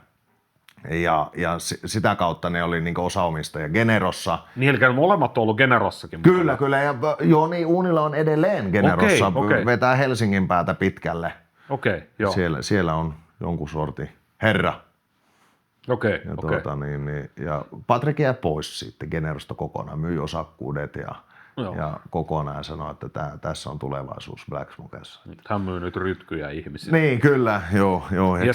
ja sitä kautta ne oli osaomistajia Generossa. Niin, eli molemmat on ollut Generossakin. Kyllä, ja Joni Uunila on edelleen Generossa, Okei. vetää Helsingin päätä pitkälle. Okei, joo. Siellä on jonkun sortin herra. Okei. Ja Patrik jää pois sitten Generosta kokonaan, myi osakkuudet ja kokonaan sanoi, että tässä on tulevaisuus Black Smokessa. Hän myy nyt rytkyjä ihmisille. Niin, kyllä, joo. Ja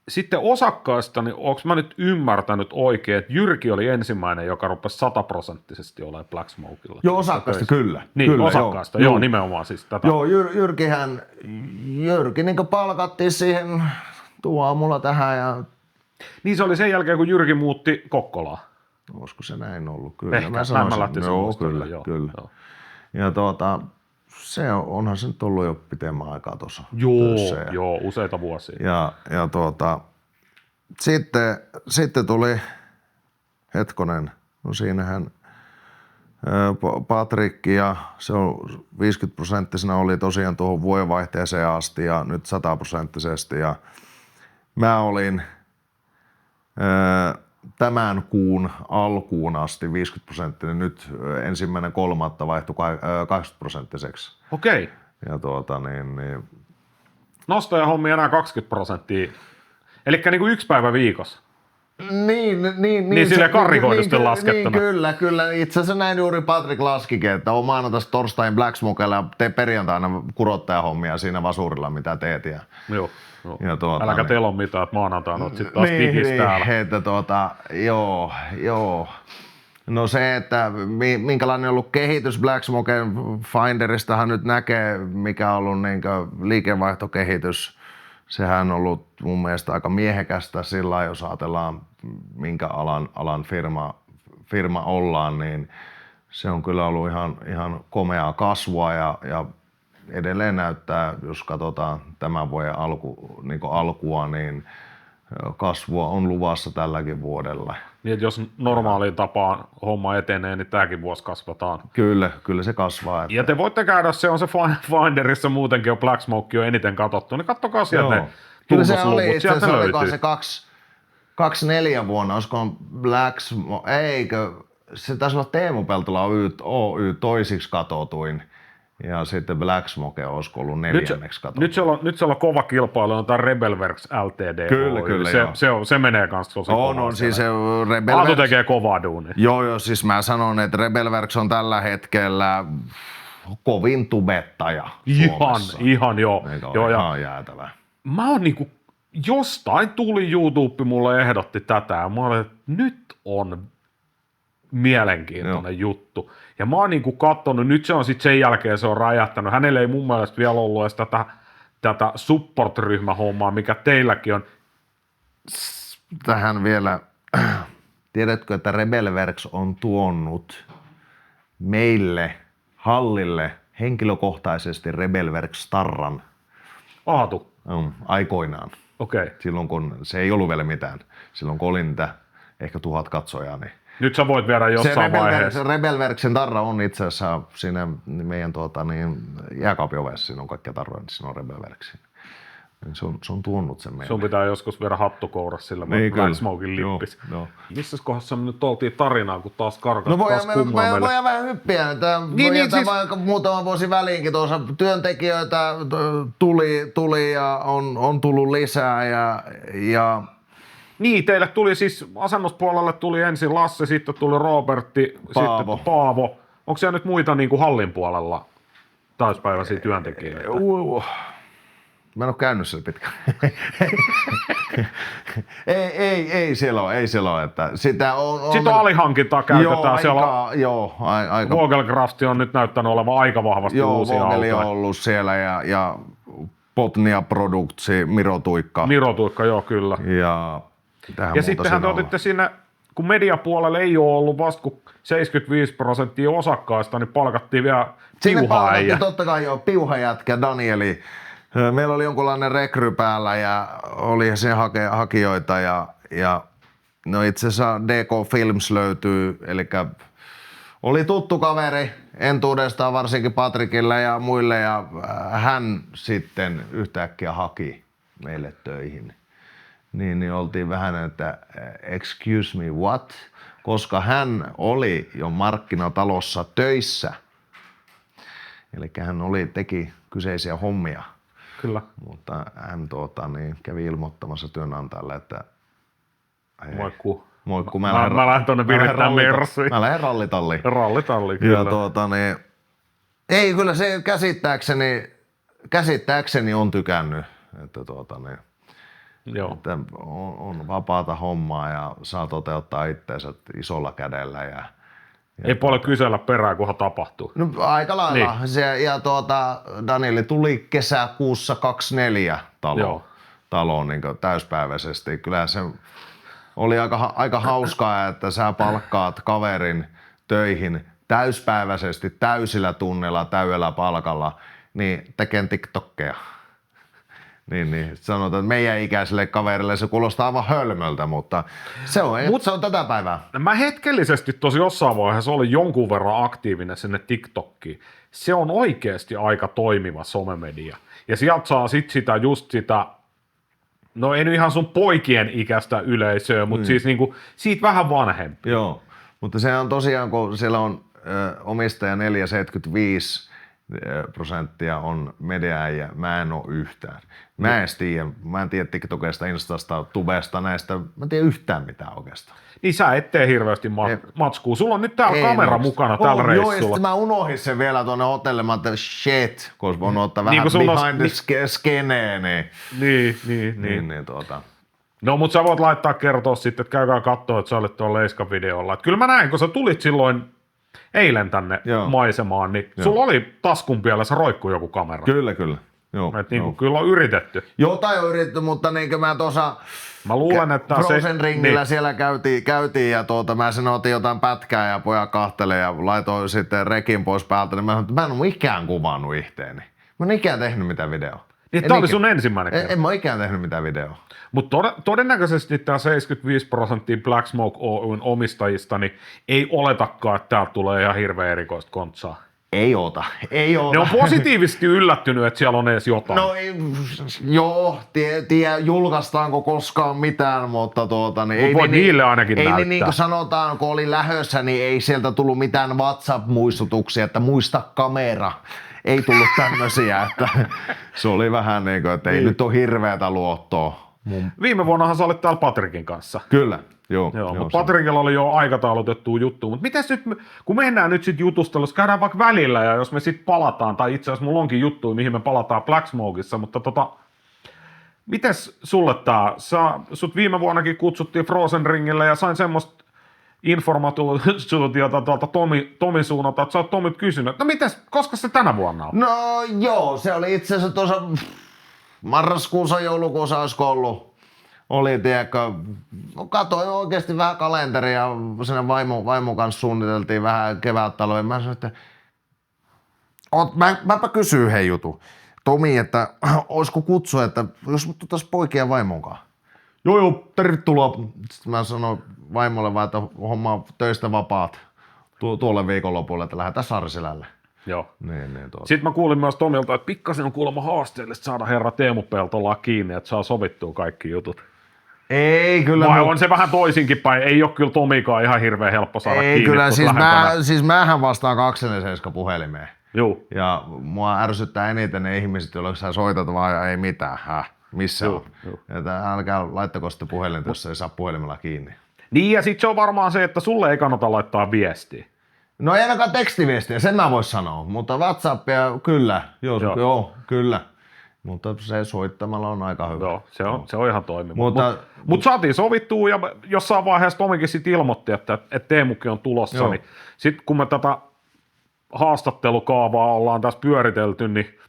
sitten osakkaista, niin onko mä nyt ymmärtänyt oikein, että Jyrki oli ensimmäinen, joka rupesi 100% olemaan Black Smokella? Joo, osakkaista kyllä. Niin, kyllä, osakkaista, joo, nimenomaan siis tätä. Joo, Jyrki palkattiin siihen aamulla tähän ja... Niin se oli sen jälkeen, kun Jyrki muutti Kokkolaan. Olisiko se näin ollut? Kyllä. Ehkä, mä lähtin kyllä. Joo. Ja onhan se nyt ollut jo pitemmän aikaa tuossa töissä. Joo, useita vuosia. Ja sitten tuli, hetkonen, no siinähän Patrik ja se on 50% oli tosiaan tuohon vuodenvaihteeseen asti ja nyt 100% ja mä olin tämän kuun alkuun asti 50%, niin nyt 1.3. vaihtui 80%. Okei. Ja Nostoja hommia enää 20%. Eli niin kuin 1 päivä viikossa. Niin silleen karrikoidusti laskettuna. Niin, kyllä. Itse asiassa näin juuri Patrik laskikin, että on maanantaista torstain Black Smokella ja tee perjantaina kurottajahommia siinä vasurilla, mitä teet. Joo. Äläkä teillä ole mitään, että maanantaina olet sitten taas digis täällä. Joo. No se, että minkälainen on ollut kehitys Black Smoken Finderistahan nyt näkee, mikä on ollut liikevaihtokehitys. Sehän on ollut mun mielestä aika miehekästä sillä, jos ajatellaan minkä alan firma ollaan, niin se on kyllä ollut ihan komeaa kasvua ja edelleen näyttää, jos katsotaan tämän vuoden alkua, niin kasvua on luvassa tälläkin vuodella. Niin, että jos normaaliin tapaan homma etenee, niin tämäkin vuosi kasvataan. Kyllä se kasvaa. Että... Ja te voitte käydä, se on se Finderissa muutenkin, on Black Smoke on eniten katsottu, niin katsokaa sieltä ne kyllä se oli itse asiassa, löytyy. Se 24 vuonna, olisiko Black Smoke, eikö, se taisi olla Teemu Peltola Oy toisiksi katotuin. Ja sitten Black Smoke olisiko ollut 4. katotuin. Nyt siellä on kova kilpailu, on tämä Rebelworks Ltd. Kyllä, se menee kanssa tosi kovaa. On siis se Aatu tekee kovaa duunia. Joo, siis mä sanon, että Rebelworks on tällä hetkellä kovin tubettaja Suomessa. Ihan joo. Ihan jäätävä. Mä oon jostain tuli YouTube mulle ehdotti tätä ja mä olin, että nyt on mielenkiintoinen juttu. Ja mä oon katsonut, nyt se on sitten sen jälkeen se on räjähtänyt. Hänellä ei mun mielestä vielä ollut edes tätä support-ryhmähommaa, mikä teilläkin on. Tähän vielä, tiedätkö, että Rebelworks on tuonut meille hallille henkilökohtaisesti Rebelworks-starran. Aatu. Aikoinaan. Okei. Silloin kun se ei ollut vielä mitään. Silloin kun oli niitä ehkä 1000 katsojaa, niin nyt sä voit viedä jossain vaiheessa. Se Rebelworksin tarra on itse asiassa siinä meidän jääkaapin ovessa, siinä on kaikkia tarroja, niin siinä on Rebelworksin. Se on tuonut sen meille. Sun pitää joskus viedä hattukouras sillä Black Smoken lippis. Missäs kohdassa me nyt oltiin tarinaan, kun taas karkas voidaan vähän hyppiä. Siis... vaikka muutama vuosi väliinkin tuossa työntekijöitä tuli ja on tullut lisää ja niin, teille tuli siis asennuspuolelle tuli ensin Lasse, sitten tuli Robertti, Paavo. Sitten Paavo. Onko siellä nyt muita hallin puolella täyspäiväisiä työntekijöitä? Mä en ole käynyt siellä pitkään. ei siellä ole. Että sitä on sitten alihankintaa käytetään. Aika. Vogelcraft on nyt näyttänyt olevan aika vahvasti uusia autoja. Vogeli on ollut siellä ja Botnia Products, Miro Tuikka. Joo kyllä. Ja sittenhän te otitte sinne, kun mediapuolella ei ole ollut vasta kuin 75% osakkaista, niin palkattiin vielä piuha-äijä. Totta kai piuha-jätkä Danieli Meillä oli jonkunlainen rekry päällä ja oli sen hakijoita ja no itse asiassa DK Films löytyy, eli oli tuttu kaveri entuudestaan varsinkin Patrikille ja muille ja hän sitten yhtäkkiä haki meille töihin. Niin oltiin vähän, että excuse me what? Koska hän oli jo markkinatalossa töissä. Eli hän teki kyseisiä hommia. Kyllä. Mutta hän kävi ilmoittamassa työnantajalle, että moikku, mä lähden tuonne virittämään Mersuihin. Mä lähden rallitalliin. Rallitalliin, kyllä. Ja ei kyllä se käsittääkseni on tykännyt, että Joo. että on vapaata hommaa ja saa toteuttaa itseensä isolla kädellä. Ei paljon kysellä perään, kunhan tapahtuu. No aika lailla. Niin. Ja Danieli tuli kesäkuussa 24 taloon niin täyspäiväisesti. Kyllä se oli aika hauskaa, että sä palkkaat kaverin töihin täyspäiväisesti, täysillä tunnilla, täydellä palkalla, niin tekee TikTokkeja. Niin, sanotaan, että meidän ikäiselle kaverille se kuulostaa aivan hölmöltä, mutta se on tätä päivää. Mä hetkellisesti tosi jossain vaiheessa olin jonkun verran aktiivinen sinne TikTokkiin. Se on oikeasti aika toimiva somemedia. Ja sieltä saa sitä, no ei nyt ihan sun poikien ikäistä yleisöä, mutta siis niinku, siitä vähän vanhempi. Joo, mutta se on tosiaan, kun siellä on omistaja 4,75% on mediaäijä, mä en oo yhtään. Mä en tiedä TikTokista, Instasta, Tubesta, näistä, mä en tiedä yhtään mitään oikeastaan. Niin sä et tee hirveästi matskua. Sulla on nyt täällä kamera mukana tällä reissulla. Joo, ja sitten mä unohdin sen vielä tuonne hotellille. Mä ajattelin, shit, koska voin ottaa vähän behind the skeneen. Niin. No, mutta sä voit laittaa kertoa sitten, että käykää katsoa, että sä olet tuolla Leiska-videolla. Et kyllä mä näin, kun sä tulit silloin eilen tänne maisemaan, niin sulla oli taskun pielessä roikkuu joku kamera. Kyllä. Kyllä on yritetty. Jotain on yritetty, mutta niin mä tuossa luulen, että Frozen ringillä siellä käytiin ja mä sen otin jotain pätkää ja pojat kahteli ja laitoin sitten rekin pois päältä, niin mä en ole ikään kuvannut ihteeni. Mä en ikään tehnyt mitään videoa. Niin, tää oli sun ensimmäinen kerta. En mä ikään tehnyt mitään videoa. Mutta todennäköisesti tämä 75% Black Smoke Oyn omistajista niin ei oletakaan, että täältä tulee ihan hirveän erikoista kontsaa. Ei oota. Ne on positiivisesti yllättynyt, että siellä on edes jotain. No joo, tiedä julkaistaanko koskaan mitään, mutta ei voi niille ainakin näyttää. Niin kuin sanotaan, kun oli lähössä, niin ei sieltä tullut mitään WhatsApp-muistutuksia, että muista kamera. Ei tullut tämmöisiä, että se oli vähän niin kuin, että ei nyt ole hirveätä luottoa. Viime vuonnahan sä olit täällä Patrikin kanssa. Kyllä, joo. Mutta Patrikilla oli jo aikataulutettua juttua. Mutta mitäs nyt, kun mennään nyt sit jutustelussa, käydään vaikka välillä ja jos me sit palataan, tai itse asiassa mulla onkin juttuja, mihin me palataan Black Smokeissa, mutta mites sulle tää? Sut viime vuonnakin kutsuttiin Frozen Ringille ja sain semmoista informaatiota tuolta Tomin suunnalta, että sä oot Tomit kysynyt, että no mites, koska se tänä vuonna on? No joo, se oli itse asiassa tuossa marraskuussa, joulukuussa olisiko ollut. Oli, tiedätkö, katsoin oikeasti vähän kalenteria, sen vaimon kanssa suunniteltiin vähän kevättalveen. Mä sanoin, että mäpä kysyn hei jutu, Tomi, että olisiko kutsua, että jos me tultaisiin poikien vaimonkaan. Joo, tervetuloa. Sitten mä sanoin vaimolle vaan, että hommaa töistä vapaat tuolle viikonlopulle, että lähdetään Saariselälle. Joo. Niin, Sitten mä kuulin myös Tomilta, että pikkasen on kuulemma haasteellista saada herra Teemu Peltolaa kiinni, että saa sovittua kaikki jutut. Ei kyllä. Vai on se vähän toisinkin päin? Ei ole kyllä Tomikaan ihan hirveän helppo saada kiinni. Ei kyllä, siis mähän vastaan 247 puhelimeen. Joo. Ja mua ärsyttää eniten ne ihmiset, joille sä soitat vaan ei mitään. Missä on? Että älkää laittako sitten puhelinta, jos ei saa puhelimella kiinni. Niin ja sit se on varmaan se, että sulle ei kannata laittaa viestiä. No ei ainakaan tekstiviestiä, sen mä vois sanoa, mutta WhatsAppia kyllä, joo, kyllä. Mutta se soittamalla on aika hyvä. Joo, se on ihan toimiva. Mutta saatiin sovittua ja jossain vaiheessa Tomikin sitten ilmoitti, että Teemukin on tulossa. Niin sitten kun me tätä haastattelukaavaa ollaan tässä pyöritelty, niin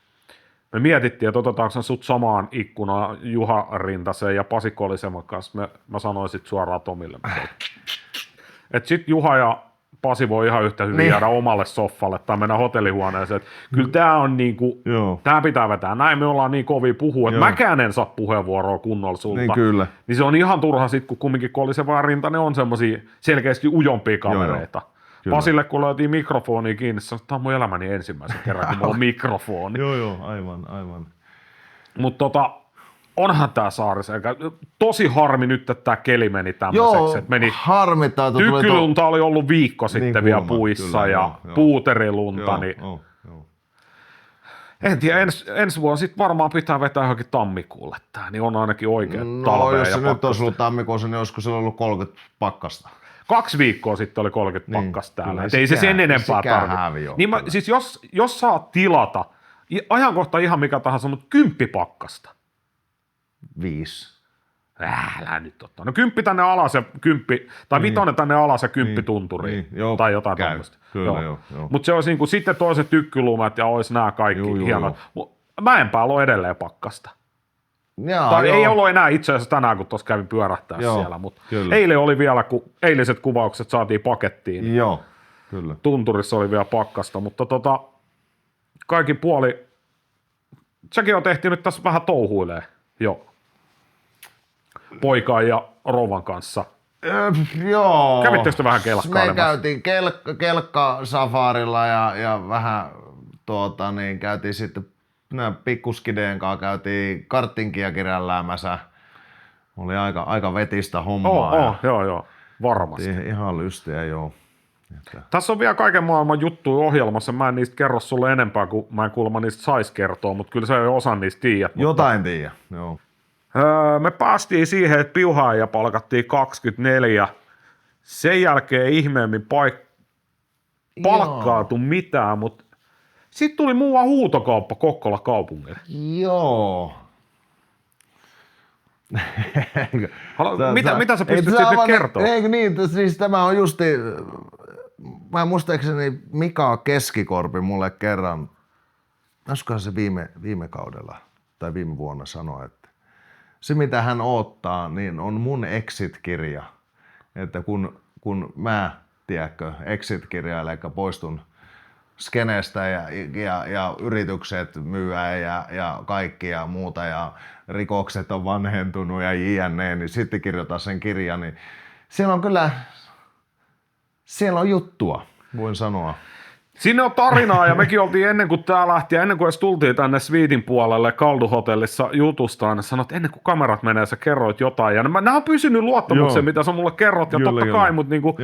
me mietittiin, että otetaanko sut samaan ikkunaan Juha Rintaseen ja Pasi Koliseman kanssa. Mä sanoin sitten suoraan Tomille. Että sitten Juha ja Pasi voi ihan yhtä hyvin jäädä omalle soffalle tai mennä hotellihuoneeseen. Kyllä tää on niinku, tää pitää vetää. Näin me ollaan niin kovia puhua, että mäkään en saa puheenvuoroa kunnolla sulta. Niin kyllä. Niin se on ihan turha sit, kun kumminkin Kollisen Rinta, ne on semmosia selkeästi ujompia kavereita. Joo. Pasille kun löytiin mikrofoni kiinni, sanoi, että tämä on mun elämäni ensimmäisen kerran, kun mulla on mikrofoni. Joo, aivan. Mutta onhan tää Saarisen. Tosi harmi nyt, että tää keli meni tämmöiseksi. Meni harmittaa. Tykkylunta oli ollut viikko sitten niin vielä puissa kyllä, ja puuterilunta. Joo. En tiedä, ensi vuonna sitten varmaan pitää vetää johonkin tammikuulle tää, niin on ainakin oikea talvea. Jos se nyt olisi ollut tammikuussa, niin olisiko siellä ollut 30 pakkasta? 2 viikkoa sitten oli 30 pakkasta täällä. Ei se sen enempää tarvitse. Niin siis jos saa tilata, ajankohta ihan mikä tahansa, mutta 10 pakkasta. 5. Älä nyt ottaa. No 10 tänne alas ja 10, tai 5 tänne alas ja 10 tunturiin. Tai jotain tämmöistä. Joo. Mutta se olisi niinku sitten toiset tykkylumet ja olisi nämä kaikki hienot. Mäenpäällä on edelleen pakkasta. Ei ollut enää itse asiassa tänään, kun tuossa kävin pyörähtää siellä, mutta eilen oli vielä, kun eiliset kuvaukset saatiin pakettiin. Joo, kyllä. Tunturissa oli vielä pakkasta, mutta kaikin puoli, sekin on tehty nyt tässä vähän touhuilee jo poikaan ja rouvan kanssa. Joo. Kävittekö vähän kelkkailemassa? Me käytiin kelkkasafarilla ja vähän käytiin sitten pikkuskideen kanssa käytiin karttinkia kirjalläämässä. Oli aika vetistä hommaa. Joo, varmasti. Ihan lystiä, joo. Tässä on vielä kaiken maailman juttuja ohjelmassa. Mä en niistä kerro sulle enempää, kuin mä en kuulemma niistä sais kertoa, mutta kyllä sä jo osan niistä tiedät. Jotain tiedä, joo. Me päästiin siihen, että piuhaaja palkattiin 24. Sen jälkeen ei ihmeemmin palkkaatu mitään, mutta sitten tuli muuan huutokauppa Kokkola kaupungille. Joo. Mitä sä pystyt sitten kertoa? Eikö niin, siis tämä on justi, mä muistaakseni Mika Keskikorpi mulle kerran, olisikohan se viime kaudella tai viime vuonna sanoi, että se mitä hän odottaa, niin on mun exit-kirja. Että kun mä, tiedätkö, exit-kirja, eli poistun skeneestä ja yritykset myyä ja kaikki ja muuta ja rikokset on vanhentunut ja jne, niin sitten kirjoitan sen kirjan, niin siellä on juttua, voin sanoa. Sinne on tarinaa ja mekin oltiin ennen kuin tää lähti ja ennen kuin edes tultiin tänne Sweetin puolelle Kaldu-hotellissa jutustaan, niin sanoit, että ennen kuin kamerat menee, sä kerroit jotain. Ja nämä on pysynyt luottamuksen, mitä sä mulle kerrot ja totta kai, mutta niinku,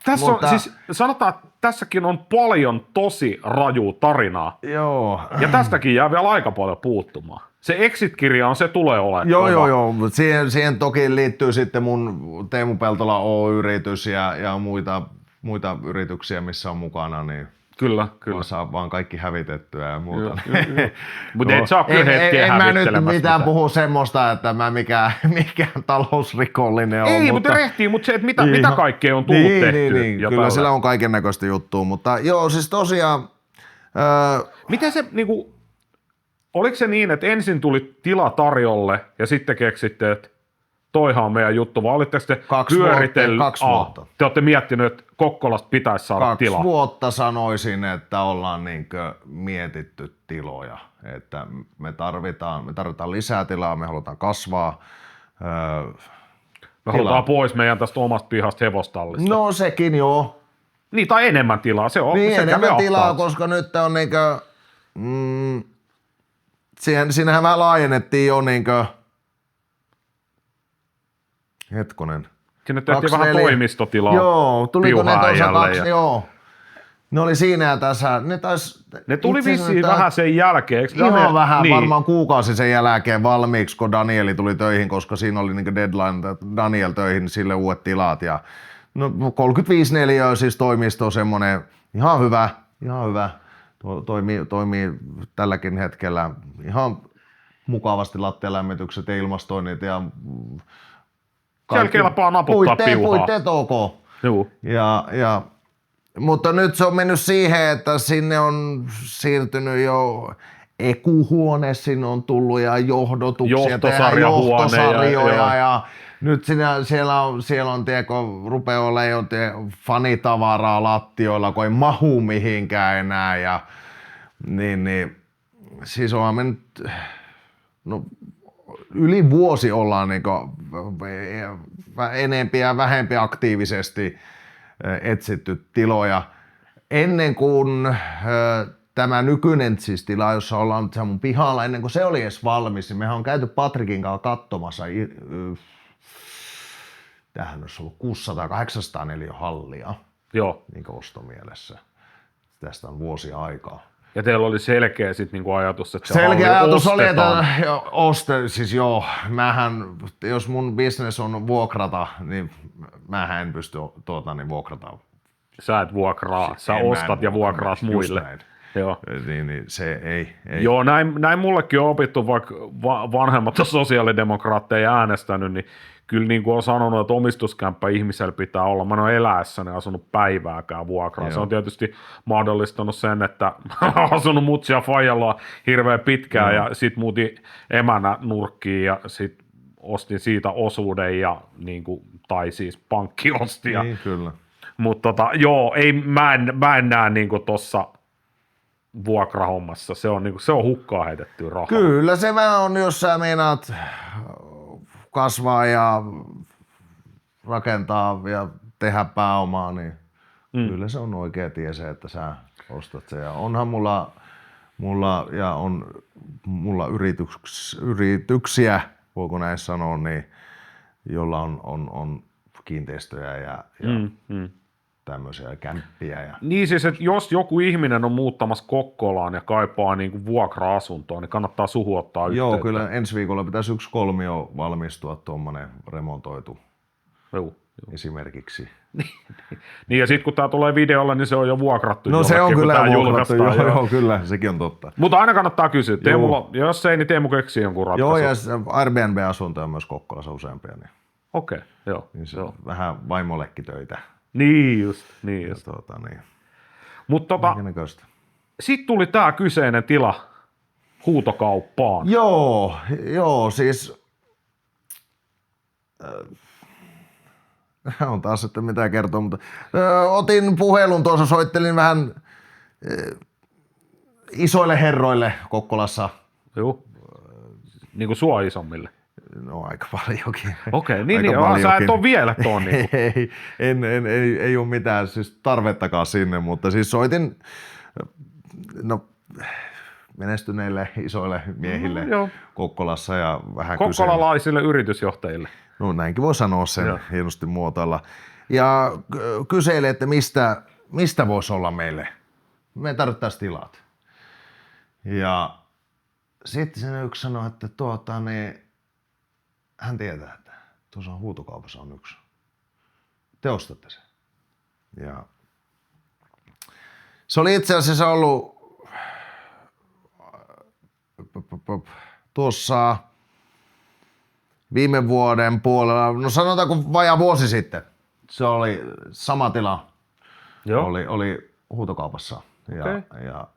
tässä on, siis sanotaan, että tässäkin on paljon tosi rajua tarinaa. Joo. Ja tästäkin jää vielä aika paljon puuttumaan. Se exit-kirja on, se tulee olemaan. Joo, mutta siihen toki liittyy sitten mun Teemu Peltola Oy-yritys ja muita yrityksiä, missä on mukana, niin kyllä. Saa vaan kaikki hävitettyä ja muuta. Mutta et saa kyllä hetkeä hävittelemästä. En mä nyt mitään mitä. puhu semmoista, että mä mikään talousrikollinen on. Ei, mutta rehtii, mutta se, että mitä kaikkea on tullut tehtyä. Niin. Kyllä sillä on kaiken näköistä juttua, mutta joo, siis tosiaan. Miten se, niinku, oliko se niin, että ensin tuli tila tarjolle ja sitten keksitte, että toihan on meidän juttu, vai olitteko te pyöritellyt? 2 vuotta. Te olette miettinyt, että Kokkolasta pitäisi saada tilaa. 2 vuotta sanoisin, että ollaan niinkö mietitty tiloja, että me tarvitaan lisää tilaa, me halutaan kasvaa. Me halutaan pois meidän tästä omasta pihasta hevostallista. No sekin joo. Niin, tai enemmän tilaa, se on. Niin, enemmän tilaa, koska nyt on niinkö, siinähän vähän laajennettiin jo niinkö, hetkonen. Sinne tehtiin vähän toimistotilaa. Joo, tuliko ne tuossa 2, joo. Ne oli siinä ja tässä. Ne tuli vissiin vähän sen jälkeen. Eikö ihan vähän, niin. Varmaan kuukausi sen jälkeen valmiiksi, kun Danieli tuli töihin, koska siinä oli niin deadline, että Daniel töihin, sille uudet tilat. Ja, 35 neliöä siis toimisto, semmoinen ihan hyvä. Toimii tälläkin hetkellä ihan mukavasti lattialämmitykset ja ilmastoinnit ja siellä kelpaa naputtaa piuhaa. Puitteet ok. Juu. Mutta nyt se on mennyt siihen, että sinne on siirtynyt jo ekuhuone, sinne on tullut ja johtosarjoja ja nyt siellä on tiedätkö, rupeaa olemaan jo fanitavaraa lattioilla, kun ei mahu mihinkään enää. Ja, niin, siis onhan me nyt, no, yli vuosi ollaan niin enempi ja vähempi aktiivisesti etsitty tiloja. Ennen kuin tämä nykyinen siis tila, jossa ollaan nyt mun pihalla, ennen kuin se oli edes valmis, niin mehän on käyty Patrikin kanssa katsomassa, tämähän olisi ollut 600-804 hallia. Joo. Niin ostomielessä. Tästä on vuosia aikaa. Ja teillä oli selkeä sit niinku ajatus, että se selkeä ajatus ostetaan. Oli, että siis joo, jos mun business on vuokrata, niin mähän en pysty vuokrata. Sä et vuokraa, sä ostat ja vuokraat muille. Joo. Niin se ei. Joo, näin mullekin on opittu, vaikka vanhemmat on sosiaalidemokraatteja äänestänyt, niin kyllä niin kuin on sanonut, että omistuskämppä ihmisellä pitää olla. Mä en ole eläessäni asunut päivääkään vuokraa. Se on tietysti mahdollistanut sen, että olen asunut mutsia faijalla hirveän pitkään ja sit muutin emänä nurkkiin ja sit ostin siitä osuuden ja niin kuin, tai siis pankki osti. Niin, kyllä. Mutta joo, mä en näe niin kuin tossa vuokrahommassa. Se on hukkaa heitettyä rahaa. Kyllä se vähän on, jos sä meinaat kasvaa ja rakentaa ja tehdä pääomaa, niin kyllä se on oikea tie se, että sä ostat sen. Ja onhan mulla yrityksiä, voiko näin sanoa, niin, jolla on kiinteistöjä ja tämmöisiä kämppiä. Ja... Niin siis, että jos joku ihminen on muuttamassa Kokkolaan ja kaipaa niinku vuokra-asuntoa, niin kannattaa suhu ottaa yhteyttä. Joo, kyllä ensi viikolla pitäisi 1 kolmio valmistua tuommoinen remontoitu esimerkiksi. Niin ja sitten kun tää tulee videolle, niin se on jo vuokrattu. No se on kyllä vuokrattu, joo, kyllä, sekin on totta. Mutta aina kannattaa kysyä. Jos ei, niin Teemu keksii jonkun ratkaisun. Joo, ja Airbnb-asuntoja on myös Kokkolassa useampia. Niin. Okei, joo. Niin se on vähän vaimollekin töitä. Niin just. Niin. Mutta sitten tuli tää kyseinen tila huutokauppaan. Joo, siis on taas sitten mitä kertoa, mutta otin puhelun tuossa, soittelin vähän isoille herroille Kokkolassa. Joo, niin kuin sua isommille. No aika paljonkin. Okei, niin sä et ole vielä tuon. Niin ei ole mitään siis tarvettakaan sinne, mutta siis soitin menestyneille isoille miehille Kokkolassa ja vähän kokkolalaisille yritysjohtajille. No näinkin voi sanoa sen hienosti muotoilla. Ja kyseili, että mistä voisi olla meille. Me tarvittaisiin tilat. Ja sitten sen yksi sanoi, että hän tietää, että tuossa on huutokaupassa on yksi. Te ostatte sen. Ja se oli itse asiassa ollut tuossa viime vuoden puolella, no sanotaanko vajaa vuosi sitten. Se oli sama tila. Joo. Oli huutokaupassa ja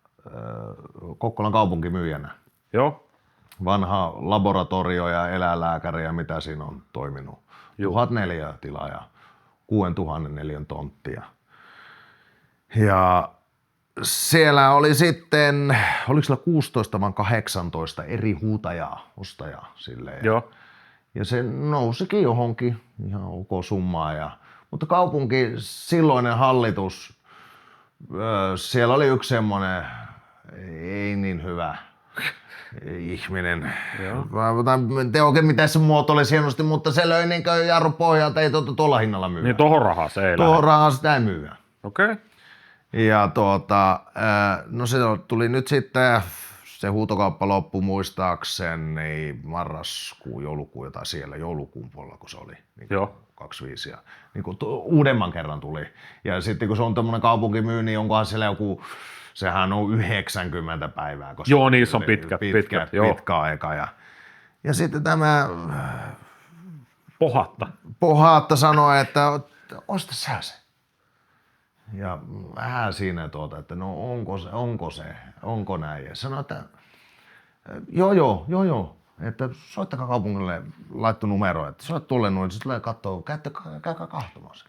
Kokkolan kaupunkimyyjänä. Joo. Vanha laboratorio ja eläinlääkäri ja mitä siinä on toiminut. 1004 tilaa ja 6004 tonttia. Ja siellä oli sitten, oliko siellä 16 vai 18 eri ostajaa silleen. Joo. Ja se nousikin johonkin ihan ok summaa. Mutta kaupunki, silloinen hallitus, siellä oli yksi semmoinen ei niin hyvä ihminen. En tiedä oikein mitä se muotoili hienosti, mutta se löi niin kuin jarru pohjalta, ei tuolla hinnalla myydä. Niin tohon rahaa se ei Tohon rahaa sitä ei myydä. Okei. Ja no se tuli nyt sitten, se huutokauppa loppui muistaakseni marraskuu, joulukuu, jotain siellä joulukuun puolella, kun se oli. Niin joo. 25 ja niin kuin uudemman kerran tuli. Ja sitten kun se on tämmöinen kaupunkimyy, niin onkohan siellä joku, sehän on 90 päivää. Koska joo, niissä on pitkä aika. Ja sitten tämä Pohatta sanoi, että osta sä se. Ja vähän siinä että no onko näin. Ja sanoi, että joo, että soittakaa kaupungille laittu numero, että soit tulle noin, se tulee kattoo, käykää kahtomaan se.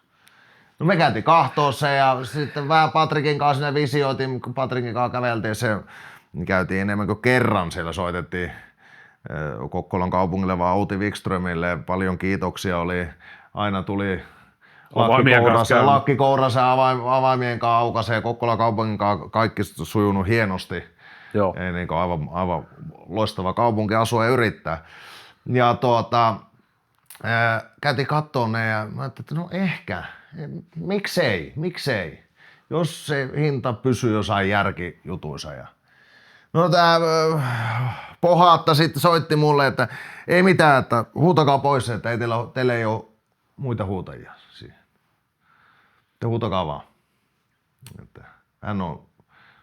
No me käytiin kahtoo se ja sitten vähän Patrikin kanssa sinne visioitiin, kun Patrikin kanssa käveltiin se, niin käytiin enemmän kuin kerran siellä soitettiin Kokkolan kaupungille vaan Outi Wikströmille. Paljon kiitoksia oli, aina tuli Lakki Kourasen avaimien kanssa aukaisee Kokkolan kaupungin kanssa, kaikki sujunut hienosti. Joo. Ei niin aivan loistava kaupunki asua ja yrittää. Ja käytiin katsomaan ne ja mä ajattelin, että no ehkä, miksei, jos se hinta pysyy jossain järkijutuissa. No tää Pohaatta sitten soitti mulle, että ei mitään, että huutakaa pois, että ei teillä ei ole muita huutajia siihen. Te huutakaa vaan. Että hän on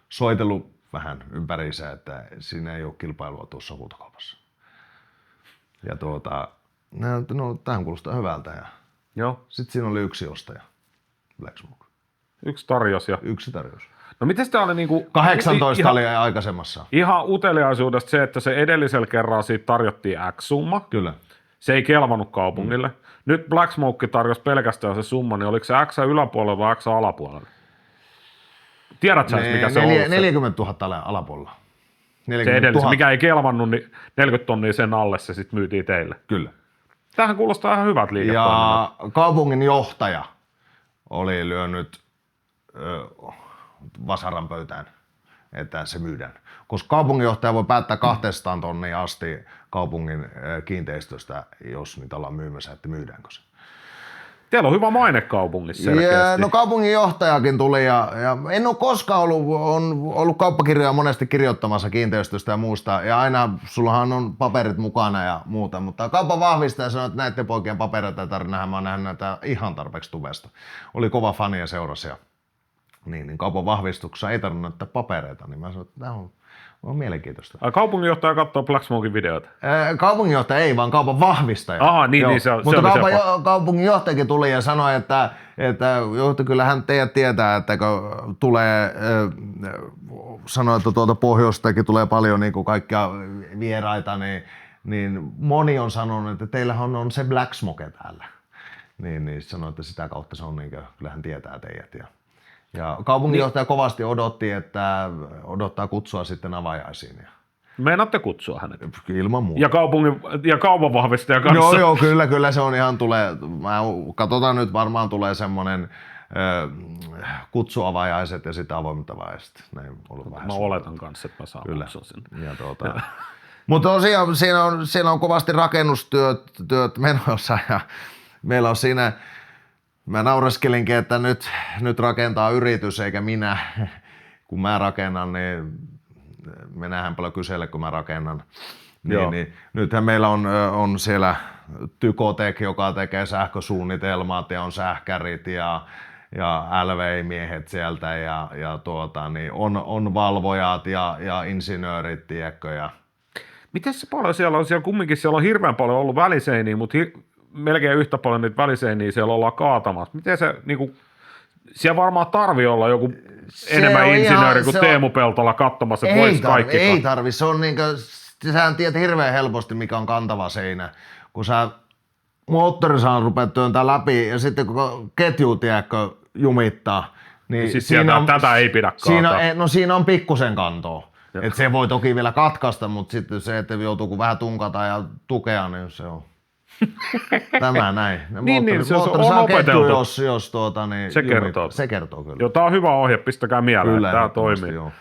soitellut vähän ympäriinsä, että siinä ei ole kilpailua tuossa huutokaupassa. Ja no tähän kuulostaa hyvältä. Ja Joo. sitten siinä oli yksi ostaja, Black Smoke. Yksi tarjous. Yksi tarjous. No miten sitä oli niinku... 18 oli aikaisemmassa. Ihan uteliaisuudesta se, että se edellisellä kerralla siitä tarjottiin X-summa. Kyllä. Se ei kelvannut kaupungille. Nyt Black Smoke tarjosi pelkästään se summa, niin oliko se X yläpuolella vai X alapuolella? Tiedätkö mikä se on ollut? 40 000 alapuolella. 40 se edellisen, 000. mikä ei kelvannut, niin 40 tonnia sen alle se sitten myytiin teille. Kyllä. Tämähän kuulostaa ihan hyvät liiketoiminnat. Ja kaupungin johtaja oli lyönyt vasaran pöytään, että se myydään. Koska kaupunginjohtaja voi päättää 200 tonnia asti kaupungin kiinteistöstä, jos niitä ollaan myymässä, että myydäänkö se. Teillä on hyvä maine kaupungissa selkeästi. Ja, no kaupunginjohtajakin tuli ja en ole koskaan ollut kauppakirjoja monesti kirjoittamassa kiinteistöstä ja muusta. Ja aina sullahan on paperit mukana ja muuta, mutta kaupan vahvistaja sanoi, että näiden poikien papereita ei tarvitse nähdä, mä oon nähnyt näitä ihan tarpeeksi tuvesta. Oli kova fani ja seurasi. Niin kaupan vahvistuksessa ei tarvinnut näyttää papereita, niin mä sanoin, että tämä on mielenkiintoista. Kaupunginjohtaja katsoo Black Smoken videoita? Kaupunginjohtaja ei, vaan kaupan vahvistaja. Aha, niin se mutta oli kaupunginjohtajakin tuli ja sanoi, että kyllähän teidät tietää, että kun tulee, sanoi, että tuolta pohjoistakin tulee paljon niin kuin kaikkia vieraita, niin moni on sanonut, että teillähän on se Black Smoke täällä. Niin sanoi, että sitä kautta se on, niin kuin, kyllähän tietää teidät. Ja kaupunginjohtaja kovasti odotti, että odottaa kutsua sitten avajaisiin. Meinaatte kutsua hänet? Ilman muuta. Ja kaupan vahvistaja kanssa? Joo, kyllä se on ihan katsotaan nyt, varmaan tulee semmoinen kutsuavajaiset ja sitten avoimet avajaiset. Mä oletan kanssa, että mä saan kutsua sinne. Mutta tosiaan siinä on kovasti rakennustyöt menossa ja meillä on siinä. Mä naureskelinkin, että nyt rakentaa yritys eikä minä. Kun mä rakennan, niin me nähdään paljon kysellä, kun mä rakennan. Niin, nythän meillä on siellä Tykotek, joka tekee sähkösuunnitelmat ja on sähkärit ja LV-miehet sieltä ja niin on valvojat ja insinöörit, tiedätkö. Miten se paljon siellä on? Siellä on hirveän paljon ollut väliseiniä, mutta melkein yhtä paljon niitä väliseiniä siellä ollaan kaatamassa. Miten se, niinku, siellä varmaan tarvii olla joku enemmän insinööri kuin Teemu Peltola katsomassa, että voisi kaikki. Ei tarvi, se on niinkö, sähän tiedät hirveän helposti, mikä on kantava seinä. Kun sä moottorisaan rupeat työntää läpi ja sitten kun ketju, tiedätkö, jumittaa, niin siis tätä ei pidä kaataa. Siinä on pikkusen kantoa. Et se voi toki vielä katkaista, mutta sitten se, että joutuu kun vähän tunkata ja tukea, niin se on. Tämä näin. Se on opeteltu. Jos se kertoo kyllä. Joo, tää on hyvä ohje, pistäkää mieleen, kyllä, tää toimii. Joo.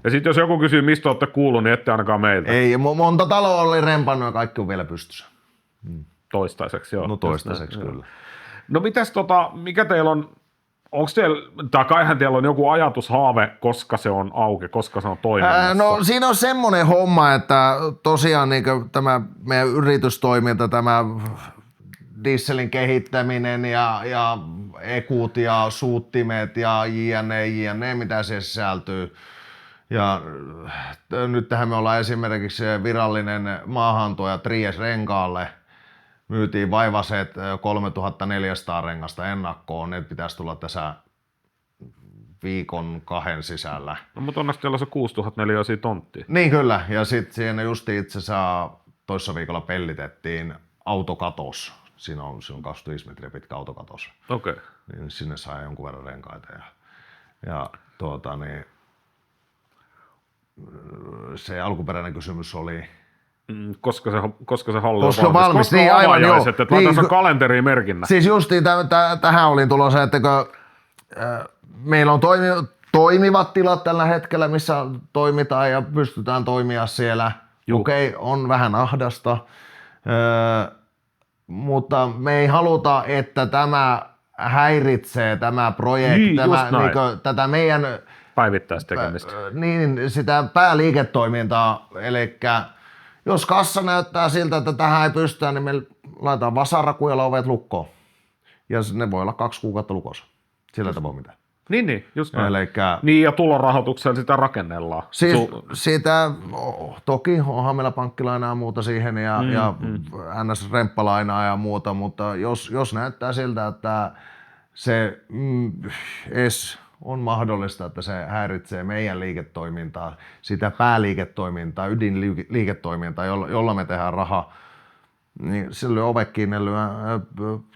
Ja sitten jos joku kysyy, mistä olette kuullut, niin ette ainakaan meiltä. Ei, monta taloa oli rempannut ja kaikki on vielä pystyssä. Toistaiseksi, joo. No toistaiseksi kyllä. Joo. No mitäs mikä teillä on, onko teillä, tai kaihan teillä on joku ajatushaave, koska se on auki, koska se on toiminnassa? No siinä on semmoinen homma, että tosiaan niin tämä meidän yritystoiminta, tämä dieselin kehittäminen ja ekut ja suuttimet ja jne, mitä se sisältyy. Ja nyt tähän me ollaan esimerkiksi virallinen maahantuoja Tries Renkaalle. Myytiin vaivaset 3400 rengasta ennakkoon, ne pitäisi tulla tässä viikon 2 sisällä. No mutta onneksi teillä on se 6004 tonttia. Niin kyllä, ja sitten siinä justi itse saa toissa viikolla pellitettiin autokatos. Siinä on 25 metriä pitkä autokatos. Okei. Niin sinne saa jonkun verran renkaita. Ja niin, se alkuperäinen kysymys oli... Koska se halli on valmis. Koska niin, on aivan, avajaiset, että niin, laitetaan kalenteriin merkinnä. Siis justiin tähän olin tulossa, että meillä on toimivat tilat tällä hetkellä, missä toimitaan ja pystytään toimia siellä. Okei, on vähän ahdasta, mutta me ei haluta, että tämä häiritsee tämä projekti, tätä meidän päivittäistekemistä. Niin, sitä pääliiketoimintaa, eli jos kassa näyttää siltä, että tähän ei pystytä, niin me laitetaan vasarakuilla ovet lukkoon. Ja ne voi olla 2 kuukautta lukossa. Sillä tavoin mitään. Niin, just näin. Niin, ja tulorahoituksella sitä rakennellaan. Siis sitä, toki onhan meillä pankkilainaa ja muuta siihen ja NS-remppalainaa ja muuta, mutta jos näyttää siltä, että se on mahdollista, että se häiritsee meidän liiketoimintaa, sitä pääliiketoimintaa, ydinliiketoimintaa, jolla me tehdään rahaa, niin silloin ove kiinnellyä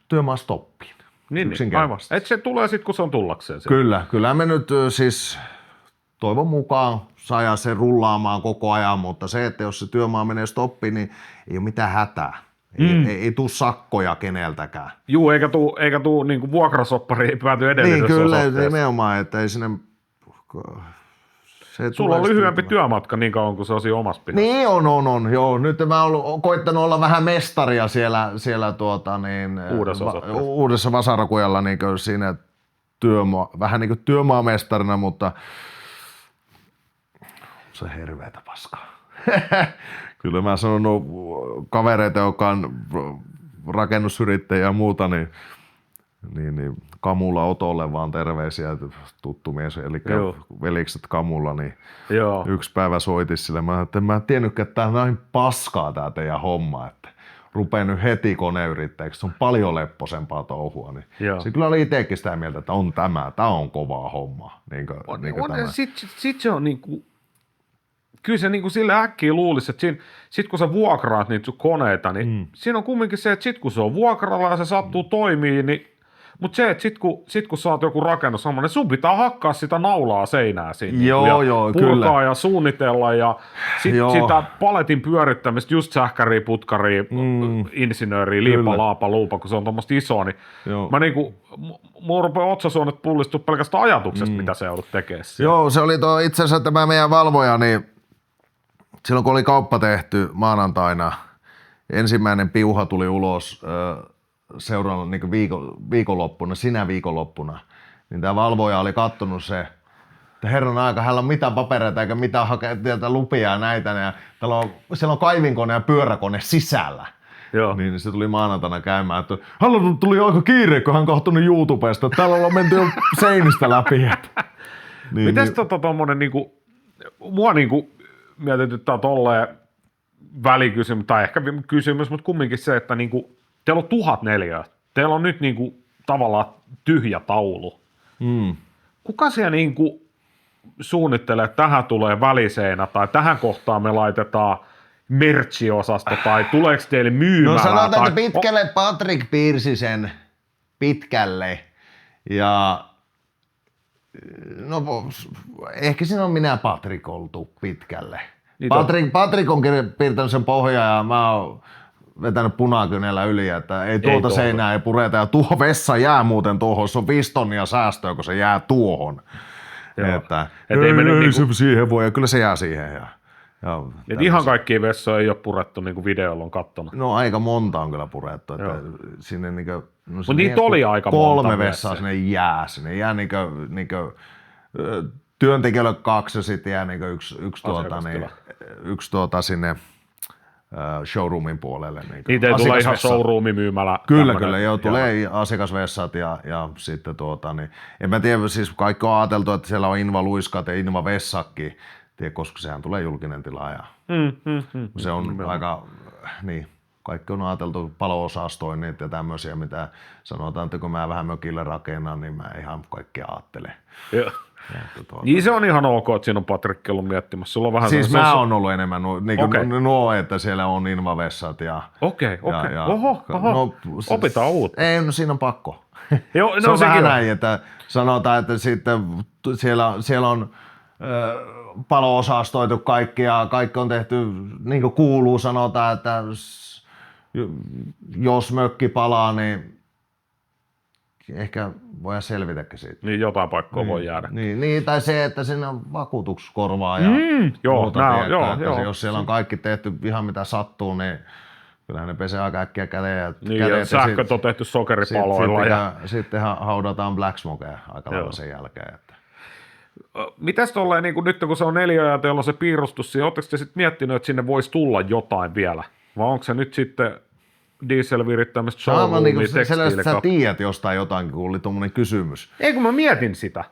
työmaa stoppiin. Niin, aivan. Et se tulee sitten, kun se on tullakseen. Kyllä me nyt siis toivon mukaan saa se rullaamaan koko ajan, mutta se, että jos se työmaa menee stoppiin, niin ei ole mitään hätää. Ei tule sakkoja keneltäkään. Juu, eikä tuu niinku vuokrasoppari ei pääty edellisessä niin, kyllä, osoitteessa. Nimenomaan, että ei sinne... Sulla on lyhyempi työmatka niin kauan kuin se on siinä omassa pihassa. Niin on. Joo. Nyt mä oon koittanut olla vähän mestaria siellä uudessa Vasarakujalla niin siinä vähän niin kuin työmaamestarina, mutta se on hirveetä paskaa. Kyllä mä sanon kavereita, jotka on rakennusyrittäjiä ja muuta, niin Kamula Otolle vaan terveisiä, tuttu mies, eli velikset Kamula, niin yksi päivä soitin sille, mä en tiennytkään, että tää on näin paskaa tää teidän homma, että rupee nyt heti koneyrittäjäksi, se on paljon lepposempaa touhua, niin se kyllä oli itsekin sitä mieltä, että tää on kovaa hommaa. Sitten se on niinku, kyllä se niinku sille äkkiä luulisi, että sit kun sä vuokraat niitä sun koneita, niin siinä on kumminkin se, että sit kun se on vuokralla ja se sattuu toimii, niin mutta se, että sit kun sä oot joku rakennus, niin sun pitää hakkaa sitä naulaa seinää sinne. Purkaa kyllä. Ja suunnitella ja sitä paletin pyörittämistä, just sähkäriä, putkaria, insinööriä, liipa, laapa, luupa, kun se on tommoista isoa, niin mä niinku, mulla rupeaa otsasuonet pullistua pelkästään ajatuksesta, mitä se joudut tekemään siellä. Joo, se oli itse asiassa tämä meidän valvoja, niin silloin kun oli kauppa tehty maanantaina, ensimmäinen piuha tuli ulos seuraavana niin viikonloppuna, sinä-viikonloppuna, niin tämä valvoja oli kattonut se, että herran aika, hänellä on mitään papereita eikä mitään hakea lupia ja näitä, ja siellä on kaivinkone ja pyöräkone sisällä. Joo. Niin se tuli maanantaina käymään, että hänellä tuli aika kiire, kun hän katsoi YouTubesta, että täällä ollaan menty jo seinistä läpi. Mites tommonen niinku, mua niinku mietityttää tolleen välikysymys, tai ehkä kysymys, mutta kumminkin se, että niinku, teillä on 1000 neliöä. Teillä on nyt niinku tavallaan tyhjä taulu. Kuka siellä niinku suunnittelee, että tähän tulee väliseinä tai tähän kohtaan me laitetaan merchiosasto tai tuleeko teille myymälää? No sanotaan, että pitkälle Patrick piirsi sen pitkälle ja no ehkä siinä on minä Patrick oltu pitkälle. Niin Patrick on piirtänyt sen pohjaa ja mä oon vetänyt punakynällä yli, että ei tuolta seinää ei pureta ja tuo vessa jää muuten tuohon, se on 5 tonnia säästöä, kun se jää tuohon. Että ei se siihen voi ja kyllä se jää siihen. Ihan kaikkia vessoja ei ole purettu, niin kuin videolla on kattonut. No aika monta on kyllä purettu. Että sinne mutta niitä oli aika monta. 3 vessaa sinne jää. Sinne jää työntekijöille 2 ja sitten jää yksi sinne showroomin puolelle. Niitä ei tule ihan showroomimyymälä. Kyllä, joo, tulee asiakasvessat ja sitten niin en mä tiedä, siis kaikki on ajateltu, että siellä on invaluiskat ja invavessakki, koska sehän tulee julkinen tila ja se on aika, kaikki on ajateltu palo-osastoinnit ja tämmöisiä, mitä sanotaan, että kun mä vähän mökille rakennan, niin mä ihan kaikkea ajattelen. Joo. Niin se on ihan ok, että siinä on Patrick ollut miettimässä. Sulla on vähän siis mä oon ollut enemmän nuo, että siellä on invavessat ja... Okei. Oho. No, opitaan uutta. Ei, no siinä on pakko. Joo, se on vähän näin, että sanotaan, että sitten siellä on palo-osastoitu kaikki ja kaikki on tehty niin kuin kuuluu, sanotaan, että jos mökki palaa, niin ehkä voidaan selvitäkin siitä. Niin jotain paikkaa voi jäädä. Niin, tai se, että siinä on vakuutuskorvaa ja muuta, jos siellä on kaikki tehty ihan mitä sattuu, niin kyllähän ne pesee aika äkkiä kädet. Niin, ja sähköt on tehty sokeripaloilla. Sitten haudataan Black Smokea aika lailla sen jälkeen. Että. Mitäs tolleen, niin nyt kun se on 4 ja teillä on se piirustus, niin ootteko te sitten miettinyt, että sinne voisi tulla jotain vielä? Vai onko se nyt sitten dieselvirittämistä showroomia tekstiilikautta? Sä tiedät jostain jotain, kun oli tuommoinen kysymys. Ei kun mä mietin sitä.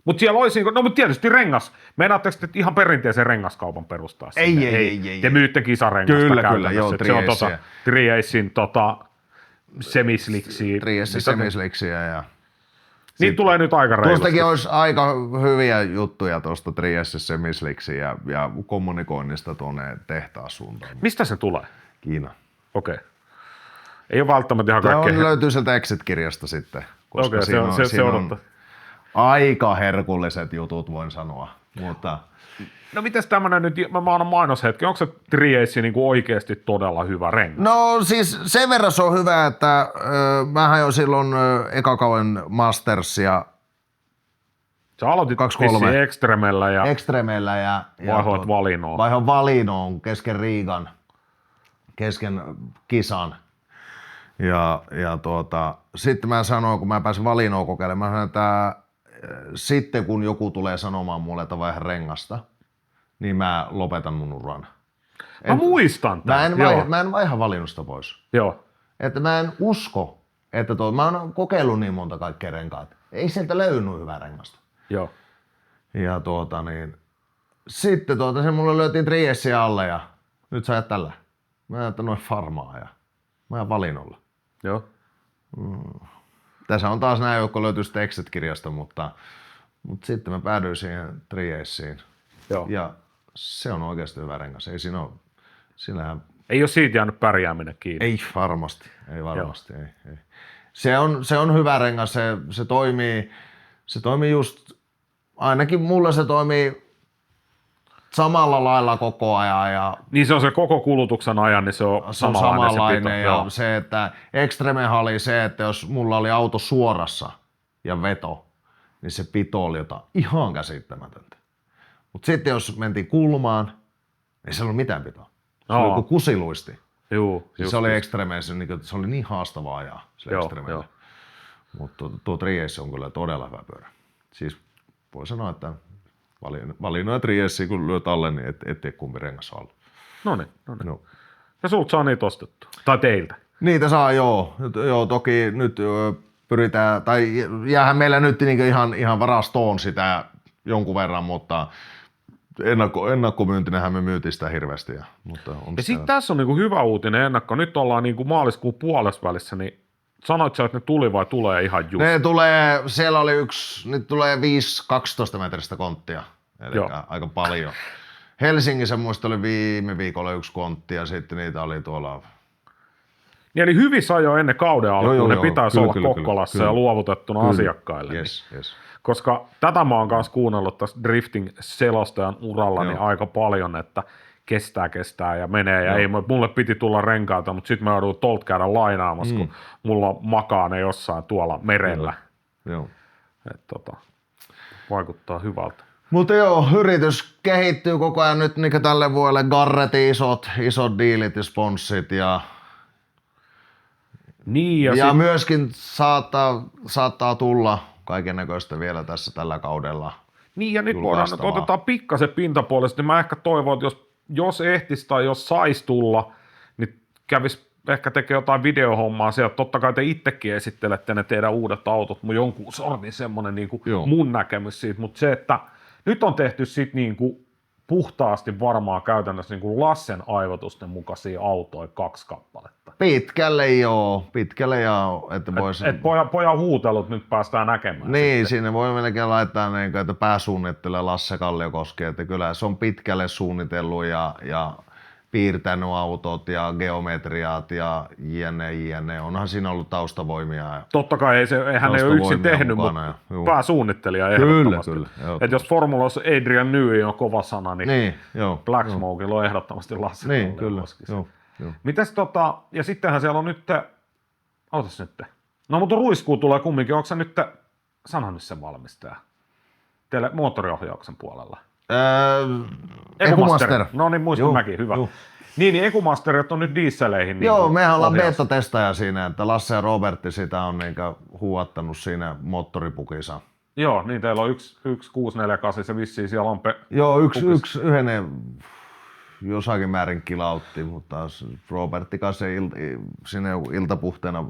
Mutta siellä olisi, no mutta tietysti rengas. Meinaatteko te ihan perinteisen rengaskaupan perustaa? Ei. Te myytte kisarengasta Kyllä, joo, se on Triessin semisliksiä. Triessin semisliksiä ja... Niin tulee nyt aika reilusti. Tuostakin olisi aika hyviä juttuja tuosta Triessin semisliksiä ja kommunikoinnista tuonne tehtaasuuntaan. Mistä se tulee? Kiina. Okei. Ei ole välttämättä ihan kaikkea. Löytyy sieltä Exit-kirjasta sitten, koska siinä on aika herkulliset jutut, voin sanoa. Mutta... No mites tämmönen nyt, mä annan mainoshetki, onko se Triessi niinku oikeasti todella hyvä rengas? No siis sen verran se on hyvä, että mähän jo silloin ekakauden Mastersia. Sä aloitit Extremellä ja vaihoit Valinoon. Vaihoin Valinoon kesken Riigan, kesken kisan. Ja sitten mä sanoin, kun mä pääsin Valinoon kokeilemaan, että sitten kun joku tulee sanomaan mulle, että vaihan rengasta, niin mä lopetan mun uran. Mä muistan tämän. Mä en vaiha Valinusta pois. Joo. Että mä en usko, että mä oon kokeillut niin monta kaikkea renkaat. Ei sieltä löydy hyvää rengasta. Joo. Ja sitten se mulle löytiin Triessia alle ja nyt sä ajat tällä. Mä ajan noin farmaa ja mä ajan Valinolla. Joo. Tässä on taas näin, jotka löytyy sitten Exit-kirjasta, mutta sitten mä päädyin siihen Triessiin. Joo. Ja se on oikeasti hyvä rengas. Ei siinä ole, ei ole siitä jäänyt pärjääminen kiinni. Ei varmasti. Ei. Se on hyvä rengas. Se toimii just, ainakin mulla se toimii samalla lailla koko ajan. Ja niin se on se koko kulutuksen ajan, niin se on samanlainen. Ja se, että Extremehan oli se, että jos mulla oli auto suorassa ja veto, niin se pito oli jotain ihan käsittämätöntä. Mutta sitten jos mentiin kulmaan, ei se ollut mitään pitoa. Se oli joku kusiluisti. Juu, se oli Extremeissa, se oli niin haastavaa ajaa sillä Extremeillä. Mutta tuo Triessi on kyllä todella hyvä pyörä. Siis voi sanoa, että Valino ja Triessi kun lyöt alle, niin et tee kumpi rengas alla. Noniin. No. Ja sulta saa niitä ostettua. Tai teiltä. Niitä saa, joo. Toki nyt pyritään, tai jäähän meillä nyt niin ihan varastoon sitä jonkun verran, mutta ennakkomyyntinähän me myytiin sitä hirveästi. Ja sitten tässä on niinku hyvä uutinen ennakko. Nyt ollaan niinku maaliskuun puolesvälissä, niin sanoit sä, että ne tuli vai tulee ihan just? Ne tulee, siellä oli nyt tulee 5-12 metristä konttia, eli aika paljon. Helsingissä muista oli viime viikolla 1 kontti ja sitten niitä oli tuolla... Niin, eli hyvissä ajoin ennen kauden alkuun ne pitäisi olla Kokkolassa ja luovutettuna asiakkaille. Yes. Koska tätä mä oon kanssa kuunnellut tässä drifting-selostajan uralla niin aika paljon, että kestää ja menee. Ja ei, mulle piti tulla renkaita, mutta sitten mä joudun tolta käydä lainaamassa, kun mulla makaa ne jossain tuolla merellä. Joo. Vaikuttaa hyvältä. Mutta yritys kehittyy koko ajan nyt niin tälle vuodelle. Garretin isot diilit ja sponssit ja myöskin saattaa tulla kaikennäköistä vielä tässä tällä kaudella. Niin ja nyt voidaan, että otetaan pikkasen pintapuolisesti, niin mä ehkä toivon, että jos ehtisi tai jos saisi tulla, niin kävisi ehkä tekee jotain videohommaa sieltä. Totta kai te itsekin esittelette ne teidän uudet autot, mutta jonkun sortin semmoinen niin kuin mun näkemys siitä, mutta se, että nyt on tehty sitten niin kuin puhtaasti varmaan käytännössä niin kuin Lassen aivotusten mukaisia autoja 2 kappaletta. Pitkälle joo. Että Et pojan huutelut nyt päästään näkemään. Niin, sitten. sinne voi melkein laittaa, niin, että pääsuunnittelee Lasse Kalliokoski, että kyllä se on pitkälle suunnitellut ja piirtänyt autot ja geometriaat ja jne. Onhan siinä ollut taustavoimia. Totta kai hän ei ole yksin tehnyt, mutta pääsuunnittelija ehdottomasti. Kyllä. Että jos formulassa Adrian Newey on kova sana, niin joo, Black Smokella on ehdottomasti Lasse Niin, kyllä. Joo. Mites ja sittenhän siellä on nyt, ootas nyt. No mutta Ruiskuu tulee kumminkin, onko sä nyt sanonut sen valmistaja? Teille moottoriohjauksen puolella. Ecumaster. No niin, muistan mäkin, hyvä. Niin Ecumasterit on nyt dieseleihin. Joo, mehän ollaan beta-testaja siinä, että Lasse ja Robertti sitä on niinkö huuattanut siinä moottoripukissa. Joo, niin teillä on yksi 648, se vissiin siellä on Joo, yhden jossakin määrin kilautti, mutta Robertti kanssa sinne iltapuhteena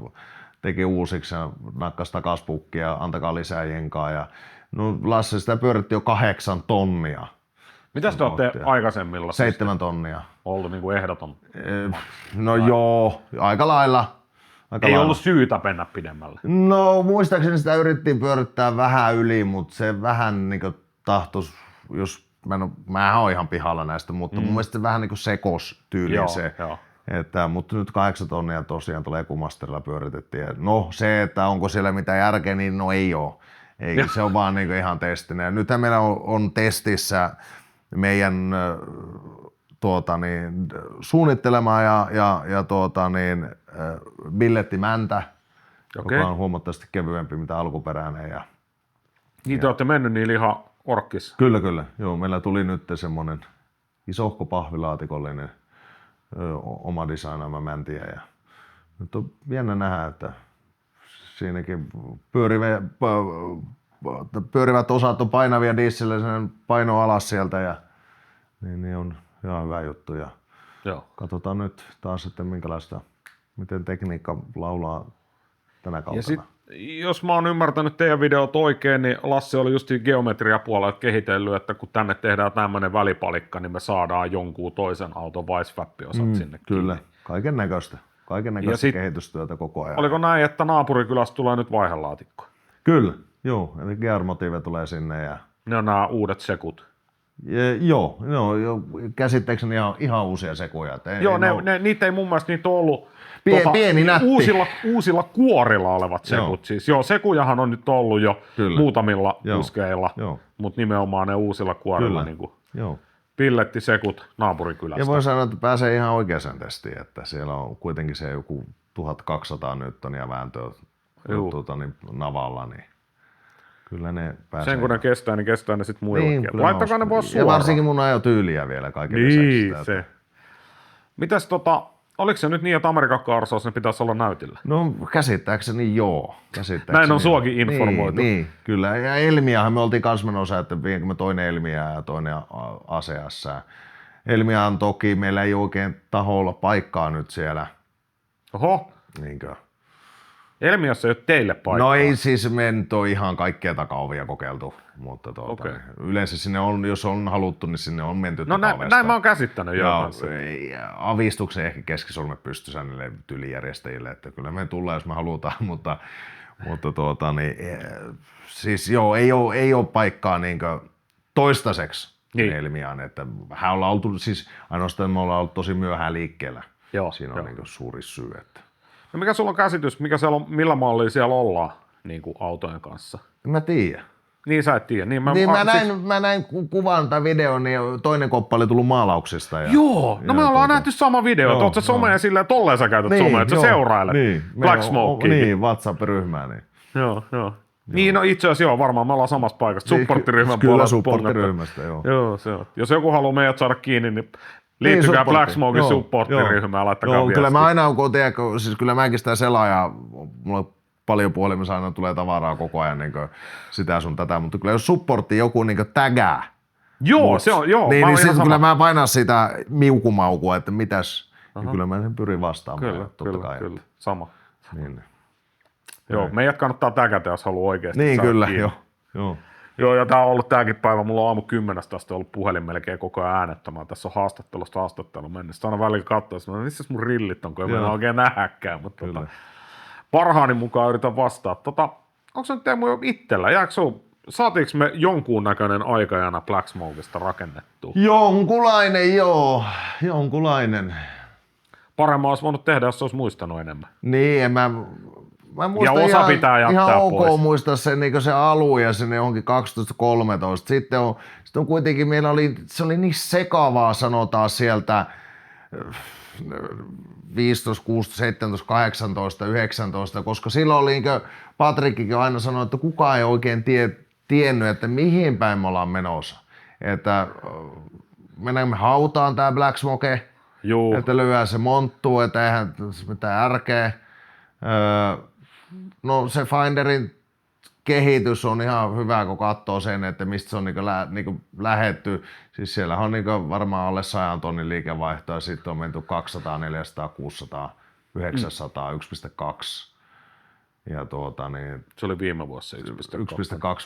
teki uusiksi ja nakkasi takas pukkia ja antakaa lisää jenkaa. Ja, no Lasse sitä pyöritti jo 8 tonnia. Mitäs te olette aikaisemmilla? 7 tonnia. Ollut niin kuin ehdoton? No joo, aika lailla. Ei ollut syytä mennä pidemmälle. No muistaakseni sitä yritettiin pyörittää vähän yli, mutta se vähän niin tahtoisi, jos mä oon ihan pihalla näistä, mutta mun mielestä se vähän niin kuin sekos tyyliin se. Joo. Mutta nyt 8 tonnia tosiaan tulee Ecumasterilla pyöritettiin. No se, että onko siellä mitään järkeä, niin no ei oo. Ei, se on vaan niin kuin ihan testinä. Ja nythän meillä on testissä meidän suunnittelema ja billettimäntä, joka on huomattavasti kevyempi mitä alkuperäinen. Niin te olette mennyt niillä ihan orkkissa? Kyllä. Joo, meillä tuli nyt semmoinen isohko pahvilaatikollinen oma designaama mäntiä. Ja nyt on jännä nähdä, että siinäkin pyörivät osat on painavia dieselillä, sen paino alas sieltä ja niin on ihan hyvä juttu. Ja katsotaan nyt taas, että miten tekniikka laulaa tänä kautena. Ja sit, jos mä oon ymmärtänyt teidän videot oikein, niin Lassi oli just geometriapuolella kehitellyt, että kun tänne tehdään tämmöinen välipalikka, niin me saadaan jonkun toisen auton vice-fab-osat sinne. Kyllä, kaiken näköistä kehitystyötä koko ajan. Oliko näin, että naapurikylästä tulee nyt vaihelaatikko? Kyllä, joo, eli Gear-motive tulee sinne. Ja ne on nämä uudet sekut. Joo, käsittääkseni ihan uusia sekuja. Joo, niitä ei mun mielestä niitä ole ollut pieni nätti. Uusilla kuorilla olevat sekut. Siis. Joo, sekujahan on nyt ollut jo muutamilla puskeilla, mutta nimenomaan ne uusilla kuorilla. Niin kuin pillettisekut naapurikylästä. Ja voi sanoa, että pääsee ihan oikeaan testiin, että siellä on kuitenkin se joku 1200 newtonia vääntöä navalla, niin kyllä ne pääsee. Sen kun ne kestää, niin kestää ne sitten muillekin. Laittakaa ne vaan suoraan. Ja varsinkin mun ajotyyliä vielä kaiken lisäksi. Se. Mitäs oliko se nyt niin, että Amerikan Cars ne pitäisi olla näytillä? No käsittääkseni joo. Näin on suakin informoitu. Niin, kyllä. Ja Elmiahan me oltiin kans menossa, että vienkö me toinen Elmia ja toinen ACS. Elmiahan toki meillä ei oikein taholla paikkaa nyt siellä. Oho. Niinkö? Elmiassa ei ole teille paikkaa. No ei siis, me nyt ole ihan kaikkia takaovia kokeiltu, mutta yleensä sinne on, jos on haluttu, niin sinne on menty takaovesta. Näin mä oon käsittänyt jo. Avistuksen ehkä keskisormet pystyssä niille tylijärjestäjille, että kyllä me tullaan, jos me halutaan, mutta siis joo, ei ole paikkaa niinkö toistaiseksi Elmiaan, että hän ollaan oltu, siis ainoastaan me ollaan ollut tosi myöhään liikkeellä. Siinä on niinkö suuri syy, että. No mikä sulla on käsitys, millä mallia siellä ollaan niin kuin autojen kanssa? En mä tiedä. Niin sä et tiedä. Mä näin kuvan tai videon, niin toinen koppa oli tullut maalauksista. Joo, me ollaan nähty sama video. Oot sä somea silleen, tolleen sä käytät somea, että sä seurailet Black Smokea. Niin, WhatsApp-ryhmää. Niin. Joo. Niin, no itse asiassa varmaan me ollaan samassa paikassa. Supporttiryhmän puolella. Kyllä, supporttiryhmästä, joo. Joo, se on. Jos joku haluaa meidät saada kiinni, niin liittykää Black Smokein supporttiryhmään, laittakaa viestiä. Kyllä mä aina siis kyllä mäkin sitä selaa ja mulla on paljon puhelimessa aina tulee tavaraa koko ajan niin sitä sun tätä, mutta kyllä jos supportti joku niin tägää. Joo, se on, joo. Niin sitten kyllä mä painan sitä miukumaukua, että mitäs, niin kyllä mä sen pyrin vastaamaan. Kyllä, sama. Niin. Joo, meidät kannattaa tägätä, jos haluaa oikeasti niin, kyllä, joo. Joo, ja tää on ollut tääkin päivä. Mulla on aamu 10 asti ollut puhelin melkein koko ajan äänettömään. Tässä on haastattelu mennessä. Aina välillä katsoa, että missä mun rillit on, kun en mä oikein nähäkään. Mutta parhaani mukaan yritän vastaa. Onko se nyt Teemu jo itsellä? Saatiinko me jonkunnäköinen aikajana Black Smokesta rakennettua? Jonkunlainen. Paremmin olisi voinut tehdä, jos olisi muistanut enemmän. Niin, mä muistan ja osa pitää jättää ihan ok pois. muistaa se alue ja sinne onkin 12-13. Sitten on kuitenkin, se oli niin sekavaa sanotaan sieltä 15, 16, 17, 18, 19, koska silloin oli Patrikkikin aina sanoi, että kukaan ei oikein tiennyt, että mihin päin me ollaan menossa. Että menemme hautaan tää Black Smoke, että lyödään se monttuu, että eihän mitään ärkeä. No se Finderin kehitys on ihan hyvä, kun katsoo sen, että mistä se on niinku lähetty. Siis siellä on niinku varmaan alle 100 tonnin liikevaihto ja sitten on menty 200, 400, 600, 900, 1,2. Ja se oli viime vuosi 1,2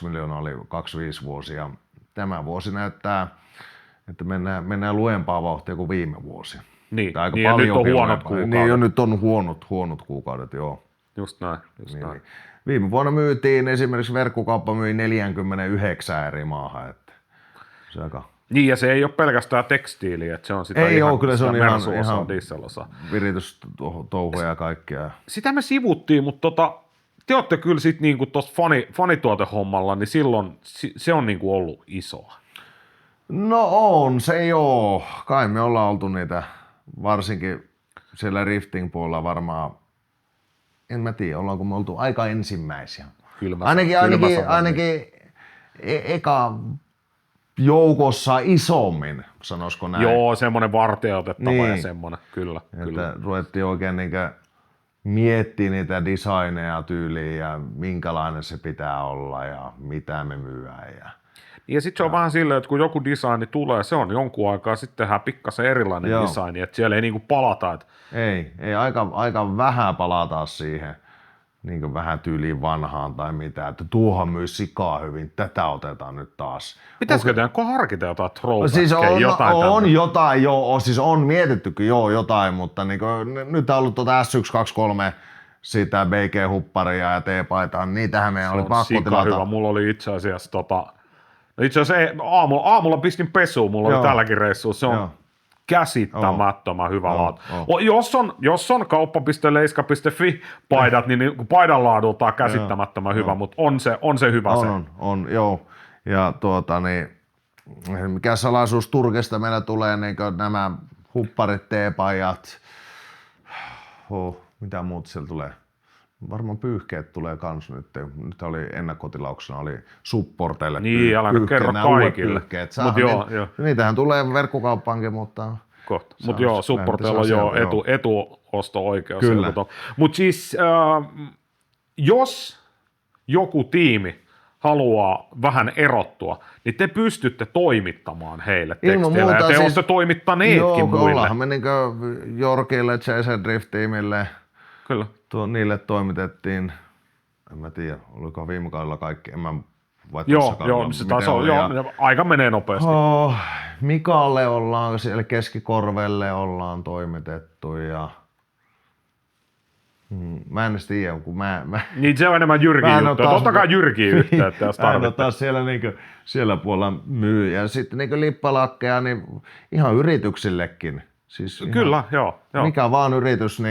miljoonaa oli 25 vuosia. Tämä vuosi näyttää, että mennään luempaa vauhtia kuin viime vuosi. Niin, aika niin paljon nyt on huonot kuukaudet. Niin, jo nyt on huonot kuukaudet, joo. Just näin. Niin. Viime vuonna myytiin, esimerkiksi verkkokauppa myi 49 eri maahan. Että se aika... Niin, ja se ei ole pelkästään tekstiiliä, että se on sitä kyllä se on ihan dieselosa. Viritystouhuja ja kaikkea. Sitä me sivuttiin, mutta te olette kyllä sitten niinku tuossa fanituotehommalla, niin silloin se on niinku ollut isoa. No on, se joo. Kai me ollaan oltu niitä, varsinkin siellä Rifting puolella varmaan, en mä tiedä, ollaanko me oltu aika ensimmäisiä. Ainakin eka joukossa isommin, sanoisiko näin. Joo, semmoinen varteutettava ja semmoinen, kyllä. Että ruvettiin oikein miettimään niitä designeja tyyliin ja minkälainen se pitää olla ja mitä me myydään. Ja sitten se on vähän silleen, että kun joku designi tulee, se on jonkun aikaa, sitten tehdään pikkasen erilainen designi, että siellä ei niinku palata. Että... Ei aika vähän palata siihen niin vähän tyyliin vanhaan tai mitä, että tuohan myös sikaa hyvin, tätä otetaan nyt taas. Pitäisikö tehdä harkita jotain throwbackia? Siis on jotain, siis on mietittykin jotain, mutta nyt on ollut S123, sitä BG-hupparia ja T-paitaa, niitähän meidän oli pakko tilata. Hyvä. Mulla oli itse asiassa aamulla pistin pesuun, mulla oli tälläkin reissulla, se on käsittämättömän hyvä laatu. Jos on kauppa.leiska.fi paidat, niin paidan laadultaan käsittämättömän hyvä, mutta on se hyvä. On, joo. Ja mikä salaisuus Turkista meillä tulee, niin nämä hupparit, teepajat, mitä muut siellä tulee? Varmaan pyyhkeet tulee kans nyt. Nyt oli ennakkotilauksena, oli supporteille niin, älä kerro kaikille. Niitähän tulee verkkokauppaankin, mutta... Kohta. Mutta joo, supporteilla on etuosto-oikeus. Mutta siis, jos joku tiimi haluaa vähän erottua, niin te pystytte toimittamaan heille teksteillä, ja te olette toimittaneetkin muille. Joo, ollaanhan me Jorkille, JC Drift-tiimille, kyllä. Niille toimitettiin, en mä tiedä, oliko viime kaudella kaikki, se taas on, aika menee nopeasti. Mikalle ollaan, siellä Keskikorvelle ollaan toimitettu ja mä en tiedä, kun mä... Niin se on enemmän Jyrkin juttu, totta kai Jyrkin yhteyttä, jos tarvittaa. Mä en taas siellä puolella myy ja sitten lippalakkeja niin ihan yrityksillekin. Siis kyllä, joo. Mikä vaan yritys,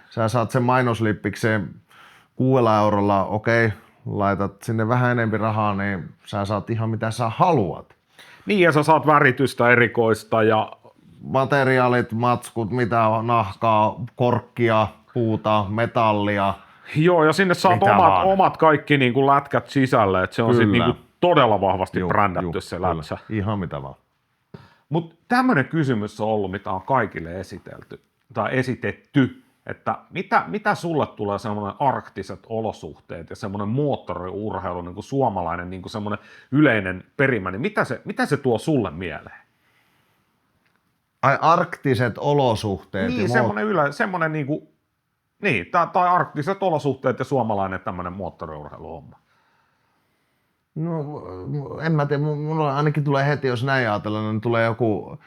sä saat sen mainoslipikseen 6 €, okei, laitat sinne vähän enemmän rahaa, niin sä saat ihan mitä sä haluat. Niin, ja sä saat väritystä erikoista ja... Materiaalit, matskut, mitä on, nahkaa, korkkia, puuta, metallia. Joo, ja sinne saat omat kaikki niin kuin lätkät sisälle, että se on sitten niin todella vahvasti brändätty se lätsä. Ihan mitä vaan. Mutta tämmöinen kysymys on ollut, mitä on kaikille esitetty, että mitä sulle tulee semmoinen arktiset olosuhteet ja semmoinen moottoriurheilu, niin kuin suomalainen niin kuin semmoinen yleinen perimä, niin mitä se tuo sulle mieleen? Ai arktiset olosuhteet? Niin, semmoinen niin kuin, tai arktiset olosuhteet ja suomalainen tämmöinen moottoriurheiluhomma. No, en mä tiedä, mulla ainakin tulee heti, jos näin ajatellaan, niin tulee joku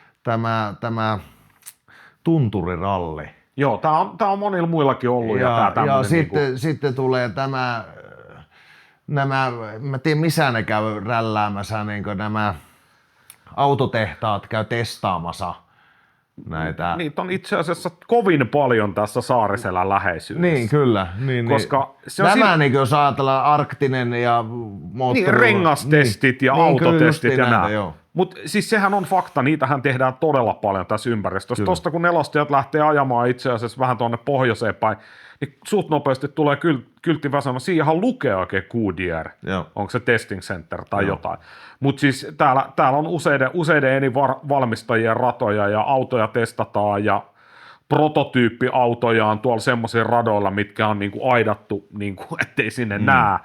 tämä tunturiralli. Joo, tää on monilla muillakin ollut. Ja sitten tulee mä tiedän missä ne käy rälläämässä, niin nämä autotehtaat käy testaamassa näitä. Niitä on itse asiassa kovin paljon tässä Saariselän läheisyydessä. Niin, kyllä. Koska se on niin, jos ajatellaan arktinen ja niin, rengastestit ja autotestit ja nämä. Mutta siis sehän on fakta, niitähän tehdään todella paljon tässä ympäristössä. Tuosta kun nelostajat lähtee ajamaan itse asiassa vähän tuonne pohjoiseen päin, niin suht nopeasti tulee kyltti väsänä. Siihenhän lukee oikein QDR, onko se testing center tai jotain. Mutta siis täällä on useiden eri valmistajien ratoja ja autoja testataan ja prototyyppiautoja on tuolla semmoisilla radoilla, mitkä on niinku aidattu, niinku, ettei sinne näe.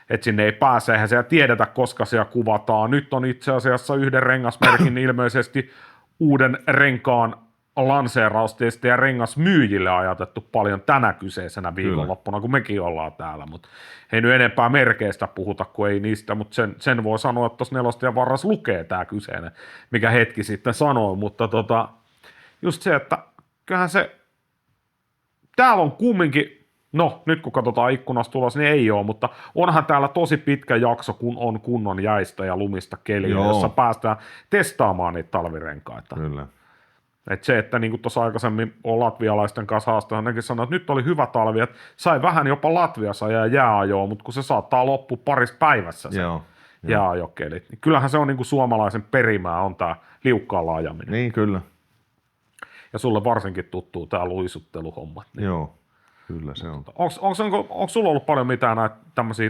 Että sinne ei pääse, eihän siellä tiedetä, koska siellä kuvataan. Nyt on itse asiassa yhden rengasmerkin ilmeisesti uuden renkaan lanseeraustesti ja rengasmyyjille ajatettu paljon tänä kyseisenä viikonloppuna, kun mekin ollaan täällä. Mutta ei nyt enempää merkeistä puhuta, kuin ei niistä, mutta sen voi sanoa, että tuossa nelostajan varras lukee tämä kyseinen, mikä hetki sitten sanoi. Mutta just se, että kyllähän se, täällä on kumminkin, no, nyt kun katsotaan ikkunasta tulos, niin ei ole, mutta onhan täällä tosi pitkä jakso, kun on kunnon jäistä ja lumista keliä, jossa päästään testaamaan niitä talvirenkaita. Kyllä. Että se, että niin kuin tuossa aikaisemmin on latvialaisten kanssa haastaa, nekin sanoi, että nyt oli hyvä talvi, että sai vähän jopa Latviassa ja jääajoa, mutta kun se saattaa loppua parissa päivässä se jääajokelit. Niin kyllähän se on niin kuin suomalaisen perimää, on tämä liukkaalla ajaminen. Niin, kyllä. Ja sulle varsinkin tuttuu tämä luisutteluhommat. Niin. Joo. Kyllä se on. Onko sulla ollut paljon mitään näitä tämmöisiä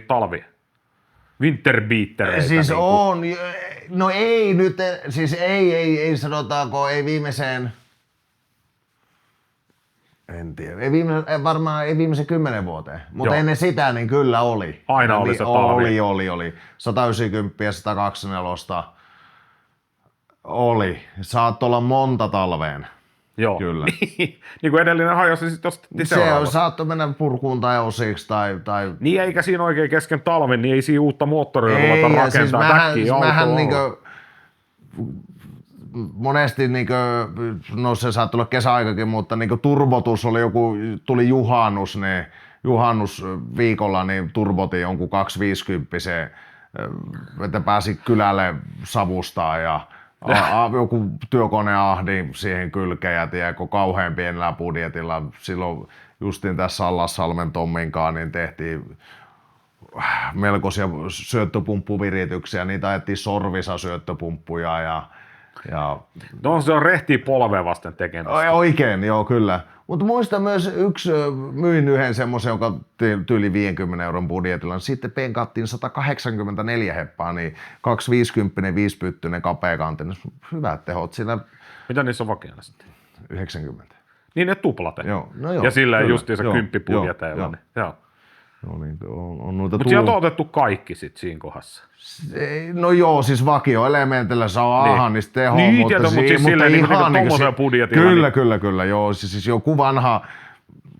winterbeatereitä? Siis niin on. No ei nyt, siis ei sanotaanko, ei viimeiseen, en tiedä, varmaan ei viimeisen 10 vuoteen, mutta ennen sitä niin kyllä oli. Aina oli se talvi. Oli. 190 ja 124 oli. Saattoi olla monta talveen. Joo, kyllä. Niin kuin edellinen hajosi sitten se saattoi mennä purkuun tai osiksi tai... Niin eikä siinä oikein kesken talven, niin ei siinä uutta moottoria ruveta rakentaa. Siis mähän niinkö... Monesti niinkö, no se saattoi olla kesäaikakin, mutta niinkö turbotus oli tuli juhannusviikolla, niin turbotin jonkun 250, että pääsi kylälle savustaa ja joku työkone ahdi siihen kylkeen ja tiedätkö, kauhean pienellä budjetilla. Silloin justiin tässä Sallassalmen Tomminkaan niin tehtiin melkoisia syöttöpumppuvirityksiä. Niitä ajettiin sorvisa syöttöpumppuja ja no se on rehtiä polvea vasten tekemistä. Oikein, joo kyllä. Mutta muistan myös myin yhden semmoisen, joka tyyli 50 € budjetilla. Sitten penkattiin 184 heppaa, niin 250 5-pyttyinen kapeakantinen. Hyvät tehot siinä. Mitä niissä on vakeana sitten? 90. Niin ne tuplate. Joo, no joo. Ja sillä justiinsa 10 budjeteilla. Joo. No niin, on noita mutta sieltä on otettu kaikki sitten siinä kohdassa. No joo, siis vakioelementillä saa ahannista tehoa, niin, mutta siis silleen niin tommosella budjetilla. Kyllä, joo. Siis joku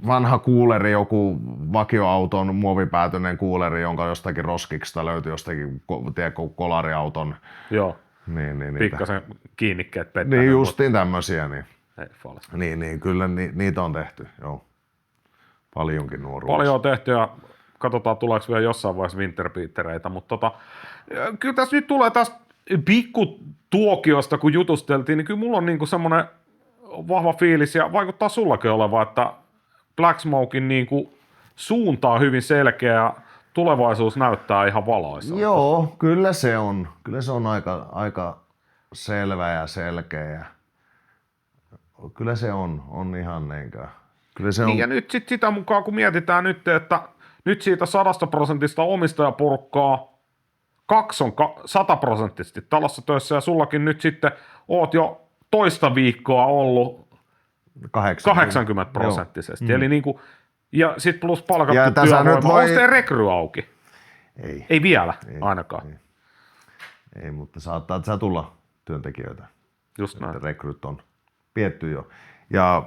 vanha kuuleri, joku vakioauton muovipäätöinen kuuleri, jonka jostakin roskiksesta löytyi jostakin, tiedätkö, kolariauton. Joo, niin, pikkasen kiinnikkeet pettänyt. Niin justiin tämmöisiä, niin. Ei, kyllä niitä on tehty, joo. Paljonkin nuoruudessa. Paljon on tehty ja katsotaan tuleeko vielä jossain vaiheessa winterbeatereitä, mutta kyllä tässä nyt tulee taas pikkutuokiosta, kun jutusteltiin, niin kyllä mulla on niinku semmoinen vahva fiilis ja vaikuttaa sullakin olevan, että Black Smoken niinku suunta on hyvin selkeä ja tulevaisuus näyttää ihan valoisalta. Joo, kyllä se on. Kyllä se on aika selvä ja selkeä. Kyllä se on ihan niinkään. Kyllä se on. Niin ja nyt sit sitä mukaan, kun mietitään nyt, että nyt siitä 100% omistajaporukkaa 2 on 100% talossa töissä ja sullakin nyt sitten oot jo toista viikkoa ollut 80%. Eli niinku, ja sit plus palkattu työvoima. Onko teidän rekry auki? Ei vielä ainakaan. Ei, mutta saattaa tulla työntekijöitä. Just näin. Rekryt on pietty jo. Ja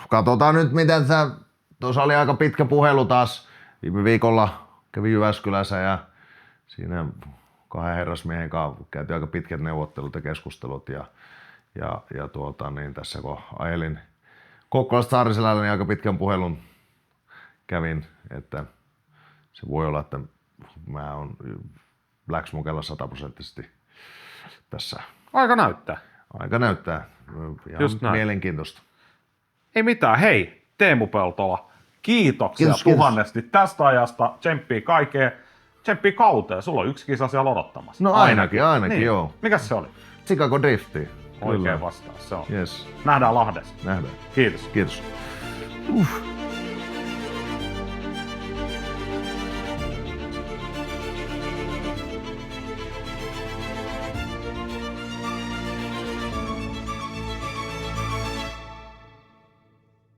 katsotaan nyt, miten tuossa oli aika pitkä puhelu taas. Viime viikolla kävin Jyväskylässä ja siinä kahden herrasmiehen kanssa käytiin aika pitkät neuvottelut ja keskustelut ja niin tässä kun ajelin Kokkolasta Saariselälle, niin aika pitkän puhelun kävin, että se voi olla, että mä oon Blacksmokella 100% tässä. Aika näyttää. Aika näyttää. Ihan Just näin. mielenkiintoista. Ei mitään, hei Teemu Peltola, kiitoksia Kiitos. tuhannesti tästä ajasta, tsemppii kaikkeen, tsemppii kauteen, sulla on yksi kisa siellä odottamassa. No ainakin, niin. joo. Mikäs se oli? Chicago Drifti. Oikein vastaus, se on. Yes. Nähdään Lahdessa. Nähdään. Kiitos. Kiitos.